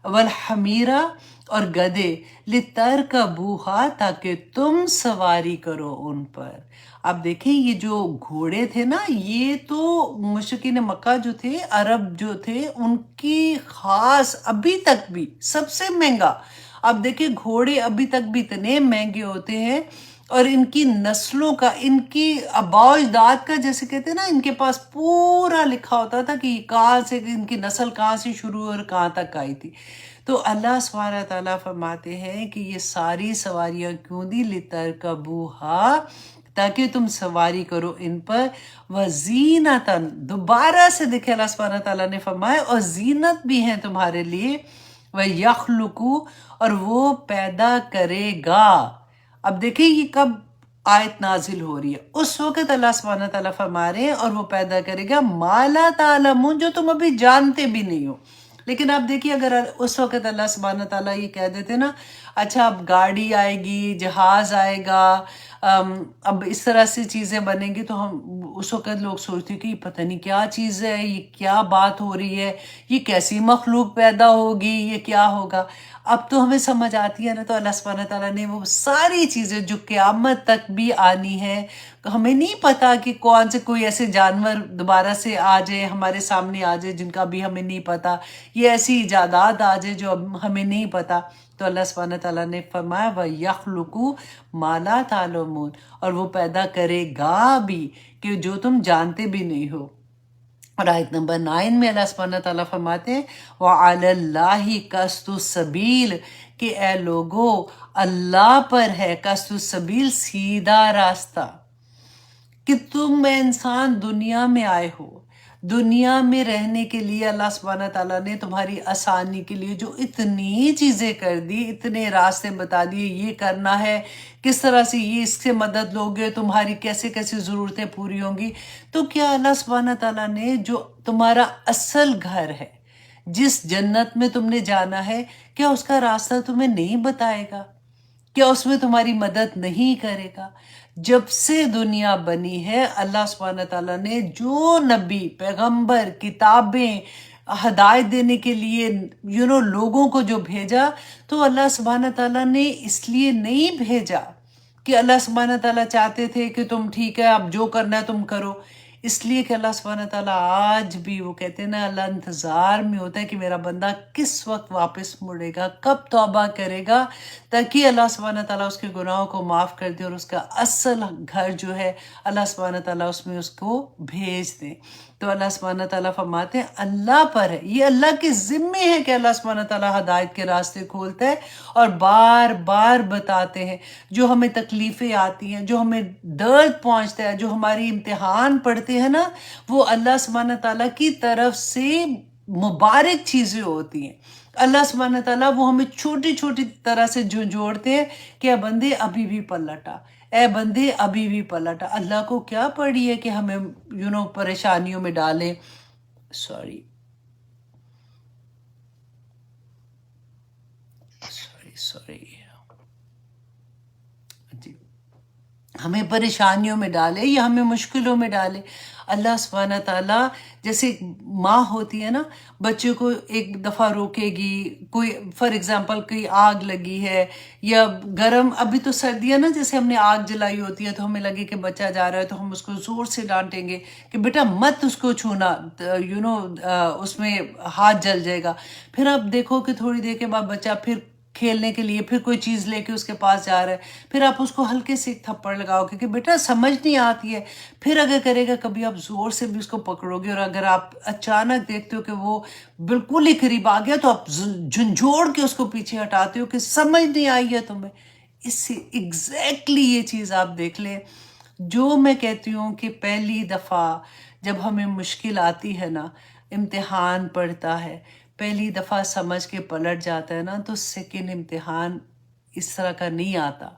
والحمیرہ، اور گدے، لترکبوہا، تاکہ تم سواری کرو ان پر. اب دیکھیں یہ جو گھوڑے تھے نا، یہ تو مشرکین مکہ جو تھے، عرب جو تھے، ان کی خاص ابھی تک بھی سب سے مہنگا. اب دیکھیں گھوڑے ابھی تک بھی اتنے مہنگے ہوتے ہیں، اور ان کی نسلوں کا، ان کی آباء و اجداد کا، جیسے کہتے ہیں نا، ان کے پاس پورا لکھا ہوتا تھا کہ کہاں سے ان کی نسل کہاں سے شروع اور کہاں تک آئی تھی. تو اللہ سبحانہ تعالیٰ فرماتے ہیں کہ یہ ساری سواریاں کیوں دی، لترکبوہا، تاکہ تم سواری کرو ان پر، وزینتاً، دوبارہ سے دیکھے اللہ سبحانہ تعالیٰ نے فرمایا اور زینت بھی ہیں تمہارے لیے، وَيَخْلُقُ، اور وہ پیدا کرے گا. اب دیکھیں یہ کب آیت نازل ہو رہی ہے؟ اس وقت اللہ سبحانہ تعالیٰ فرما رہے ہیں اور وہ پیدا کرے گا ما لا تعلمون، جو تم ابھی جانتے بھی نہیں ہو. لیکن اب دیکھیے اگر اس وقت اللہ سبحانہ تعالیٰ یہ کہہ دیتے نا، اچھا اب گاڑی آئے گی، جہاز آئے گا، اب اس طرح سے چیزیں بنیں گی، تو ہم اس وقت لوگ سوچتے کہ یہ پتہ نہیں کیا چیز ہے، یہ کیا بات ہو رہی ہے، یہ کیسی مخلوق پیدا ہوگی، یہ کیا ہوگا. اب تو ہمیں سمجھ آتی ہے نا. تو اللہ سبحانہ تعالیٰ نے وہ ساری چیزیں جو قیامت تک بھی آنی ہے، ہمیں نہیں پتا کہ کون سے کوئی ایسے جانور دوبارہ سے آ جائے، ہمارے سامنے آ جائے، جن کا بھی ہمیں نہیں پتا، یہ ایسی ایجادات آ جائے جو ہمیں نہیں پتا. تو اللہ سبحانہ تعالیٰ نے فرمایا وَيَخْلُقُ مَا لَا تَعْلَمُونَ، اور وہ پیدا کرے گا بھی کہ جو تم جانتے بھی نہیں ہو. اور آیت نمبر 9 میں اللہ سبحانہ تعالیٰ فرماتے ہیں وَعَلَى اللَّهِ قَصْدُ السَّبِيلِ، کہ اے لوگو اللہ پر ہے قصد السبیل، سیدھا راستہ. کہ تم انسان دنیا میں آئے ہو، دنیا میں رہنے کے لیے اللہ سبحانہ تعالیٰ نے تمہاری آسانی کے لیے جو اتنی چیزیں کر دی، اتنے راستے بتا دیے، یہ کرنا ہے، کس طرح سے یہ اس سے مدد لوگے، تمہاری کیسے کیسے ضرورتیں پوری ہوں گی. تو کیا اللہ سبحانہ تعالیٰ نے جو تمہارا اصل گھر ہے، جس جنت میں تم نے جانا ہے، کیا اس کا راستہ تمہیں نہیں بتائے گا؟ کیا اس میں تمہاری مدد نہیں کرے گا؟ جب سے دنیا بنی ہے اللہ سبحانہ تعالیٰ نے جو نبی، پیغمبر، کتابیں، ہدایت دینے کے لیے لوگوں کو جو بھیجا، تو اللہ سبحانہ تعالیٰ نے اس لیے نہیں بھیجا کہ اللہ سبحانہ تعالیٰ چاہتے تھے کہ تم ٹھیک ہے اب جو کرنا ہے تم کرو. اس لیے کہ اللہ سبحانہ تعالیٰ آج بھی وہ کہتے ہیں نا، اللہ انتظار میں ہوتا ہے کہ میرا بندہ کس وقت واپس مڑے گا، کب توبہ کرے گا، تاکہ اللہ سبحانہ تعالیٰ اس کے گناہوں کو معاف کر دے اور اس کا اصل گھر جو ہے اللہ سبحانہ تعالیٰ اس میں اس کو بھیج دے. تو اللہ سبحانہ تعالیٰ فرماتے ہیں اللہ پر ہے، یہ اللہ کے ذمے ہے کہ اللہ سبحانہ تعالیٰ ہدایت کے راستے کھولتا ہے اور بار بار بتاتے ہیں. جو ہمیں تکلیفیں آتی ہیں، جو ہمیں درد پہنچتا ہے، جو ہماری امتحان پڑتے ہیں نا، وہ اللہ سبحانہ تعالیٰ کی طرف سے مبارک چیزیں ہوتی ہیں. اللہ سبحانہ تعالیٰ وہ ہمیں چھوٹی چھوٹی طرح سے جوڑتے ہیں کہ اے بندے ابھی بھی پلٹا، اے بندے ابھی بھی پلٹا. اللہ کو کیا پڑی ہے کہ ہمیں پریشانیوں میں ڈالیں. سوری جی، ہمیں پریشانیوں میں ڈالے یا ہمیں مشکلوں میں ڈالے. اللہ سبحانہ تعالیٰ جیسے ماں ہوتی ہے نا، بچے کو ایک دفعہ روکے گی، کوئی فار ایگزامپل کوئی آگ لگی ہے یا گرم، ابھی تو سردیاں نا، جیسے ہم نے آگ جلائی ہوتی ہے تو ہمیں لگے کہ بچہ جا رہا ہے تو ہم اس کو زور سے ڈانٹیں گے کہ بیٹا مت اس کو چھونا، اس میں ہاتھ جل جائے گا. پھر آپ دیکھو کہ تھوڑی دیر کے بعد بچہ پھر کھیلنے کے لیے پھر کوئی چیز لے کے اس کے پاس جا رہا ہے، پھر آپ اس کو ہلکے سے ایک تھپڑ لگاؤ گے کہ بیٹا سمجھ نہیں آتی ہے. پھر اگر کرے گا کبھی آپ زور سے بھی اس کو پکڑو گے، اور اگر آپ اچانک دیکھتے ہو کہ وہ بالکل ہی قریب آ گیا تو آپ جھنجھوڑ کے اس کو پیچھے ہٹاتے ہو کہ سمجھ نہیں آئی ہے تمہیں. اس سے ایگزیکٹلی یہ چیز آپ دیکھ لیں جو میں کہتی ہوں کہ پہلی دفعہ جب ہمیں مشکل آتی ہے نا، امتحان پڑتا ہے، پہلی دفعہ سمجھ کے پلٹ جاتا ہے نا، تو سیکنڈ امتحان اس طرح کا نہیں آتا.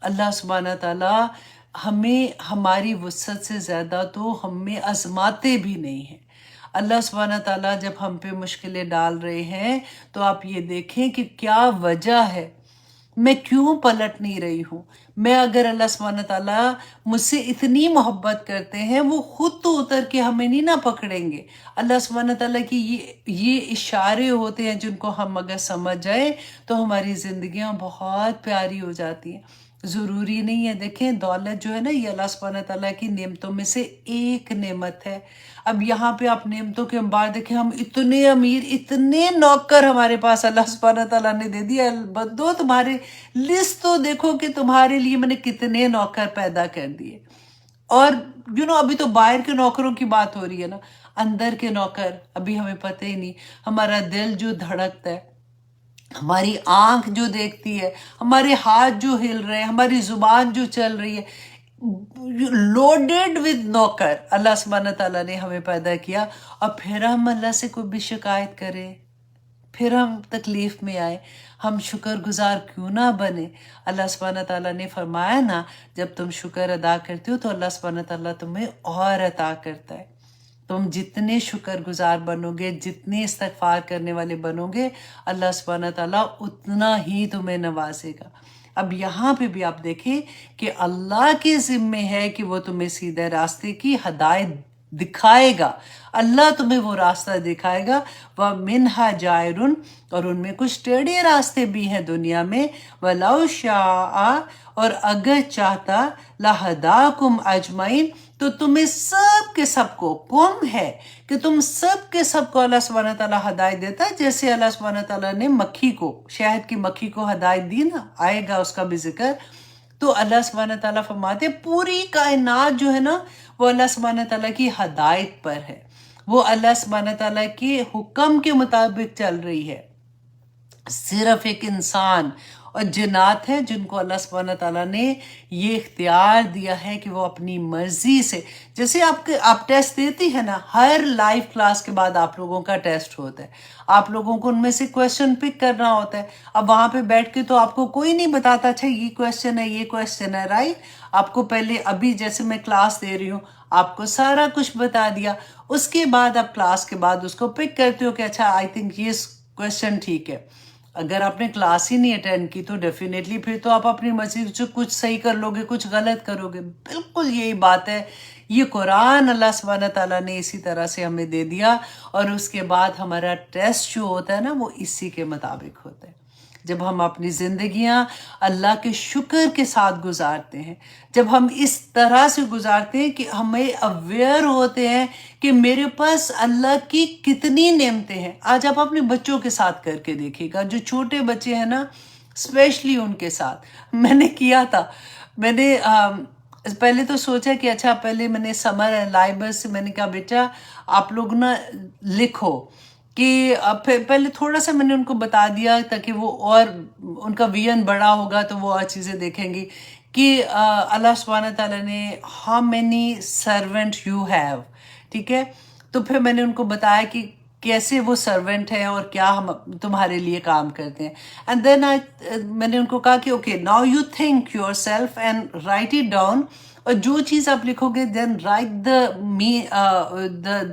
اللہ سبحانہ تعالیٰ ہمیں ہماری وسعت سے زیادہ تو ہمیں آزماتے بھی نہیں ہیں. اللہ سبحانہ تعالیٰ جب ہم پہ مشکلیں ڈال رہے ہیں تو آپ یہ دیکھیں کہ کیا وجہ ہے، میں کیوں پلٹ نہیں رہی ہوں. میں اگر اللہ سبحانہ تعالیٰ مجھ سے اتنی محبت کرتے ہیں، وہ خود تو اتر کے ہمیں نہیں نہ پکڑیں گے. اللہ سبحانہ تعالیٰ کی یہ اشارے ہوتے ہیں جن کو ہم اگر سمجھ جائیں تو ہماری زندگیاں بہت پیاری ہو جاتی ہیں. ضروری نہیں ہے، دیکھیں دولت جو ہے نا، یہ اللہ سبحانہ تعالیٰ کی نعمتوں میں سے ایک نعمت ہے. اب یہاں پہ آپ نعمتوں کے انبار دیکھیں، ہم اتنے امیر، اتنے نوکر ہمارے پاس اللہ سبحانہ تعالیٰ نے دے دیا. بندو تمہارے لسٹ تو دیکھو کہ تمہارے لیے میں نے کتنے نوکر پیدا کر دیے. اور ابھی تو باہر کے نوکروں کی بات ہو رہی ہے نا، اندر کے نوکر ابھی ہمیں پتہ ہی نہیں. ہمارا دل جو دھڑکتا ہے، ہماری آنکھ جو دیکھتی ہے، ہمارے ہاتھ جو ہل رہے ہیں، ہماری زبان جو چل رہی ہے، لوڈیڈ ود نوکر اللہ سبحانہ تعالیٰ نے ہمیں پیدا کیا. اور پھر ہم اللہ سے کوئی بھی شکایت کریں، پھر ہم تکلیف میں آئے، ہم شکر گزار کیوں نہ بنے. اللہ سبحانہ تعالیٰ نے فرمایا نا، جب تم شکر ادا کرتے ہو تو اللہ سبحانہ تعالیٰ تمہیں اور عطا کرتا ہے. تم جتنے شکر گزار بنو گے، جتنے استغفار کرنے والے بنو گے، اللہ سبحانہ تعالیٰ اتنا ہی تمہیں نوازے گا. اب یہاں پہ بھی آپ دیکھیں کہ اللہ کے ذمے ہے کہ وہ تمہیں سیدھے راستے کی ہدایت دکھائے گا. اللہ تمہیں وہ راستہ دکھائے گا. وَمِنْهَا جَائِرٌ، اور ان میں کچھ ٹیڑھے راستے بھی ہیں دنیا میں. وَلَوْ شَاءَ، اور اگر چاہتا، لَهَدَاكُمْ أَجْمَعِينَ، تو تمہیں سب کے سب کو، کم ہے کہ تم سب کے سب کو اللہ سبحانہ تعالیٰ ہدایت دیتا ہے. جیسے اللہ سبحانہ تعالیٰ نے مکھی کو، شہد کی مکھی کو ہدایت دی نا، آئے گا اس کا بھی ذکر. تو اللہ سبحانہ تعالیٰ فرماتے پوری کائنات جو ہے نا وہ اللہ سبحانہ تعالیٰ کی ہدایت پر ہے، وہ اللہ سبحانہ تعالیٰ کے حکم کے مطابق چل رہی ہے. صرف ایک انسان اور جنات ہیں جن کو اللہ سبحانہ تعالیٰ نے یہ اختیار دیا ہے کہ وہ اپنی مرضی سے، جیسے آپ ٹیسٹ دیتی ہے نا، ہر لائیو کلاس کے بعد آپ لوگوں کا ٹیسٹ ہوتا ہے، آپ لوگوں کو ان میں سے کویسچن پک کرنا ہوتا ہے. اب وہاں پہ بیٹھ کے تو آپ کو کوئی نہیں بتاتا اچھا یہ کویسچن ہے، یہ کویسچن ہے، رائٹ. آپ کو پہلے ابھی جیسے میں کلاس دے رہی ہوں آپ کو سارا کچھ بتا دیا، اس کے بعد آپ کلاس کے بعد اس کو پک کرتے ہو کہ اچھا آئی تھنک یہ کویسچن ٹھیک ہے. اگر آپ نے کلاس ہی نہیں اٹینڈ کی تو ڈیفینیٹلی پھر تو آپ اپنی مرضی سے کچھ صحیح کر لو گے، کچھ غلط کرو گے. بالکل یہی بات ہے. یہ قرآن اللہ سبحانہ تعالیٰ نے اسی طرح سے ہمیں دے دیا، اور اس کے بعد ہمارا ٹیسٹ جو ہوتا ہے نا وہ اسی کے مطابق ہوتا ہے. جب ہم اپنی زندگیاں اللہ کے شکر کے ساتھ گزارتے ہیں، جب ہم اس طرح سے گزارتے ہیں کہ ہمیں اویئر ہوتے ہیں کہ میرے پاس اللہ کی کتنی نعمتیں ہیں. آج آپ اپنے بچوں کے ساتھ کر کے دیکھیے گا، جو چھوٹے بچے ہیں نا، اسپیشلی ان کے ساتھ میں نے کیا تھا. میں نے پہلے تو سوچا کہ اچھا، پہلے میں نے سمر لائبر سے میں نے کہا بیٹا آپ لوگ نا لکھو، کہ پہلے تھوڑا سا میں نے ان کو بتا دیا تاکہ وہ اور ان کا ویژن بڑا ہوگا تو وہ اور چیزیں دیکھیں گی کہ اللہ سبحانہ تعالیٰ نے how many servant you have, ٹھیک ہے. تو پھر میں نے ان کو بتایا کہ کیسے وہ سرونٹ ہے اور کیا ہم تمہارے لیے کام کرتے ہیں. اینڈ دین میں نے ان کو کہا کہ okay now you think your self and right it down, اور جو چیز آپ لکھو گے دین رائٹ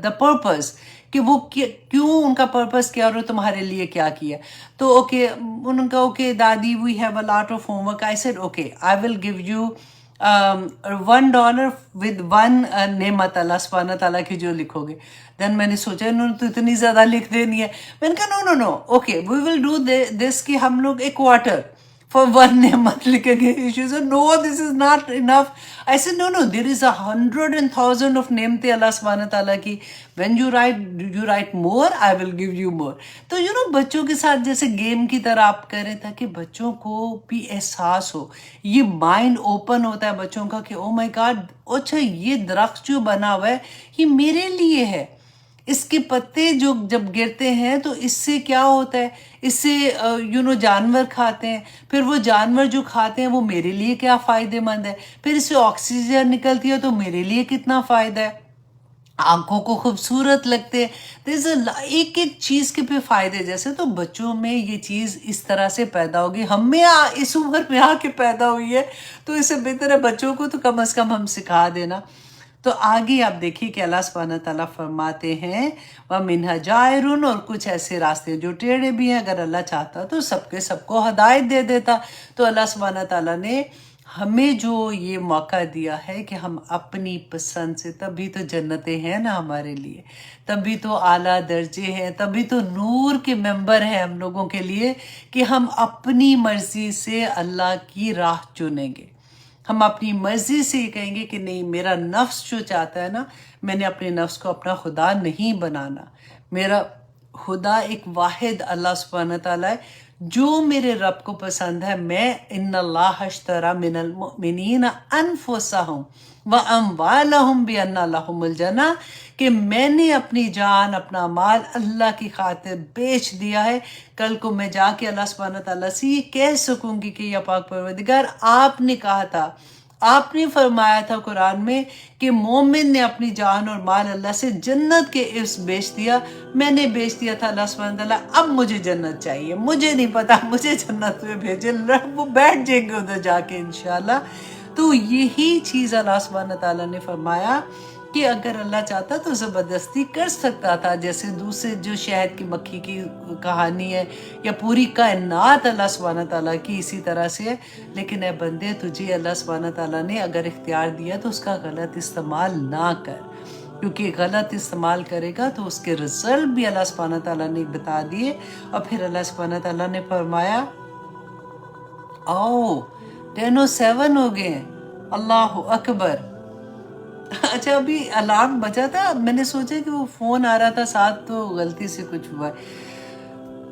دا پرپز, کہ وہ کیوں ان کا پرپز کیا اور تمہارے لیے کیا کیا. تو اوکے ان کا اوکے دادی we have a lot of homework. I said okay I will give you $1 with one نعمت اللہ سبحانہ تعالیٰ کی جو لکھو گے. دین میں نے سوچا انہوں نے تو اتنی زیادہ لکھ دینی ہے. میں نے کہا نو نو نو okay we will do this کہ ہم لوگ ایک کوارٹر for one نعمت لکھیں گے. She said no this is not enough. I said no there is 100,000 of نعمتیں اللہ سبحانہ تعالیٰ کی. when you write more I will give you more. تو بچوں کے ساتھ جیسے گیم کی طرح آپ کریں تاکہ بچوں کو بھی احساس ہو, یہ مائنڈ اوپن ہوتا ہے بچوں کا کہ او مائی گاڈ اچھا یہ درخت جو بنا ہوا ہے یہ میرے لیے ہے, اس کے پتے جو جب گرتے ہیں تو اس سے کیا ہوتا ہے, اس سے جانور کھاتے ہیں, پھر وہ جانور جو کھاتے ہیں وہ میرے لیے کیا فائدے مند ہے, پھر اس سے آکسیجن نکلتی ہے تو میرے لیے کتنا فائدہ ہے, آنکھوں کو خوبصورت لگتے ہیں, ایک ایک چیز کے پہ فائدے. جیسے تو بچوں میں یہ چیز اس طرح سے پیدا ہوگی, ہم میں اس عمر میں آ کے پیدا ہوئی ہے, تو اس سے بہتر ہے بچوں کو تو کم از کم ہم سکھا دینا. تو آگے آپ دیکھیے کہ اللہ سبحانہ تعالیٰ فرماتے ہیں وَمِنْهَا جَائِرٌ, اور کچھ ایسے راستے جو ٹیڑھے بھی ہیں, اگر اللہ چاہتا تو سب کے سب کو ہدایت دے دیتا. تو اللہ سبحانہ تعالیٰ نے ہمیں جو یہ موقع دیا ہے کہ ہم اپنی پسند سے, تبھی تو جنتیں ہیں نا ہمارے لیے, تبھی تو اعلیٰ درجے ہیں, تبھی تو نور کے ممبر ہیں ہم لوگوں کے لیے کہ ہم اپنی مرضی سے اللہ کی راہ چنیں گے. ہم اپنی مرضی سے یہ کہیں گے کہ نہیں میرا نفس جو چاہتا ہے نا, میں نے اپنے نفس کو اپنا خدا نہیں بنانا, میرا خدا ایک واحد اللہ سبحانہ تعالیٰ ہے جو میرے رب کو پسند ہے. میں ان اللہ اشترى من المؤمنین انفسهم واموالهم بان لهم الجنہ, کہ میں نے اپنی جان اپنا مال اللہ کی خاطر بیچ دیا ہے. کل کو میں جا کے اللہ سبحانہ تعالیٰ سے یہ کہہ سکوں گی کہ یا پاک پروردگار آپ نے کہا تھا, آپ نے فرمایا تھا قرآن میں کہ مومن نے اپنی جان اور مال اللہ سے جنت کے عوض بیچ دیا, میں نے بیچ دیا تھا اللہ سبحانہ تعالیٰ, اب مجھے جنت چاہیے, مجھے نہیں پتا مجھے جنت میں بھیجے, وہ بیٹھ جائیں گے ادھر جا کے انشاءاللہ. تو یہی چیز اللہ سبحانہ تعالیٰ نے فرمایا کہ اگر اللہ چاہتا تو زبردستی کر سکتا تھا, جیسے دوسرے جو شہد کی مکھی کی کہانی ہے یا پوری کائنات اللہ سبحانہ تعالیٰ کی اسی طرح سے ہے. لیکن اے بندے تجھے اللہ سبحانہ تعالیٰ نے اگر اختیار دیا تو اس کا غلط استعمال نہ کر, کیونکہ غلط استعمال کرے گا تو اس کے رزلٹ بھی اللہ سبحانہ تعالیٰ نے بتا دیے. اور پھر اللہ سبحانہ تعالیٰ نے فرمایا 10:07 ہو گئے ہیں, اللہ اکبر. اچھا ابھی الارم بجا تھا, میں نے سوچا کہ وہ فون آ رہا تھا ساتھ تو غلطی سے کچھ ہوا ہے.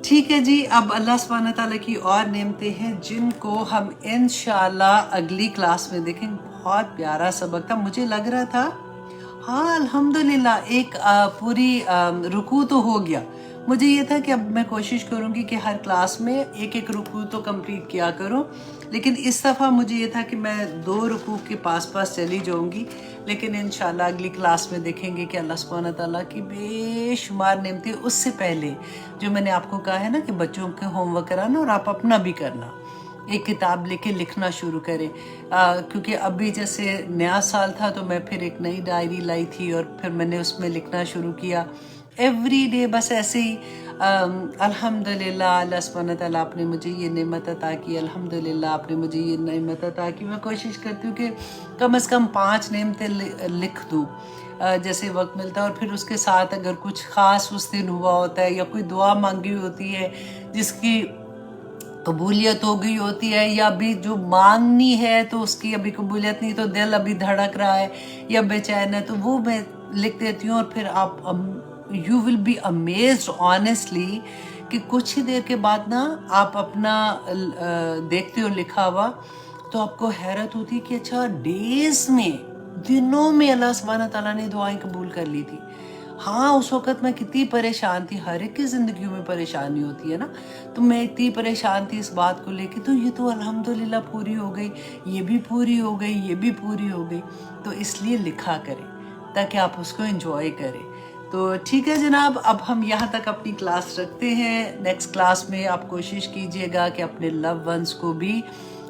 ٹھیک ہے جی, اب اللہ سبحانہ تعالیٰ کی اور نعمتیں ہیں جن کو ہم انشاءاللہ اگلی کلاس میں دیکھیں. بہت پیارا سبق تھا, مجھے لگ رہا تھا ہاں الحمدللہ ایک پوری رکوع تو ہو گیا. مجھے یہ تھا کہ اب میں کوشش کروں گی کہ ہر کلاس میں ایک ایک رکوع تو کمپلیٹ کیا کروں, لیکن اس دفعہ مجھے یہ تھا کہ میں 2 رکوع کے پاس چلی جاؤں گی. لیکن انشاءاللہ اگلی کلاس میں دیکھیں گے کہ اللہ سبحانہ تعالیٰ کی بے شمار نعمتیں. اس سے پہلے جو میں نے آپ کو کہا ہے نا کہ بچوں کے ہوم ورک کرانا اور آپ اپنا بھی کرنا, ایک کتاب لے کے لکھنا شروع کریں, کیونکہ ابھی جیسے نیا سال تھا تو میں پھر ایک نئی ڈائری لائی تھی اور پھر میں نے اس میں لکھنا شروع کیا ایوری ڈے, بس ایسے ہی. الحمدللہ اللہ سبحانہ تعالیٰ آپ نے مجھے یہ نعمت عطا کی, الحمدللہ آپ نے مجھے یہ نعمت عطا کی. میں کوشش کرتی ہوں کہ کم از کم 5 نعمتیں لکھ دوں جیسے وقت ملتا ہے, اور پھر اس کے ساتھ اگر کچھ خاص اس دن ہوا ہوتا ہے یا کوئی دعا مانگی ہوتی ہے جس کی قبولیت ہو گئی ہوتی ہے, یا ابھی جو مانگنی ہے تو اس کی ابھی قبولیت نہیں, تو دل ابھی دھڑک رہا ہے یا بے چین ہے, تو وہ میں لکھ دیتی ہوں. اور پھر آپ you will be amazed honestly کہ کچھ ہی دیر کے بعد نا آپ اپنا دیکھتے ہو لکھا ہوا تو آپ کو حیرت ہوتی کہ اچھا ڈیز میں, دنوں میں اللہ سبحانہ تعالیٰ نے دعائیں قبول کر لی تھی. ہاں اس وقت میں کتنی پریشان تھی, ہر ایک کی زندگیوں میں پریشانی ہوتی ہے نا, تو میں اتنی پریشان تھی اس بات کو لے کے, تو یہ تو الحمدللہ پوری ہو گئی, یہ بھی پوری ہو گئی, یہ بھی پوری ہو گئی. تو اس لیے لکھا کریں تاکہ آپ اس کو انجوائے کریں. تو ٹھیک ہے جناب، اب ہم یہاں تک اپنی کلاس رکھتے ہیں. نیکسٹ کلاس میں آپ کوشش کیجئے گا کہ اپنے لو ونس کو بھی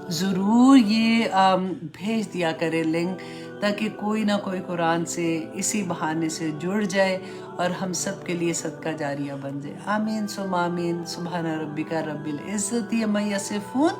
ضرور یہ بھیج دیا کرے لنک، تاکہ کوئی نہ کوئی قرآن سے اسی بہانے سے جڑ جائے اور ہم سب کے لیے صدقہ جاریہ بن جائے. آمین ثم آمین. سبحان ربک رب العزت عما یصفون.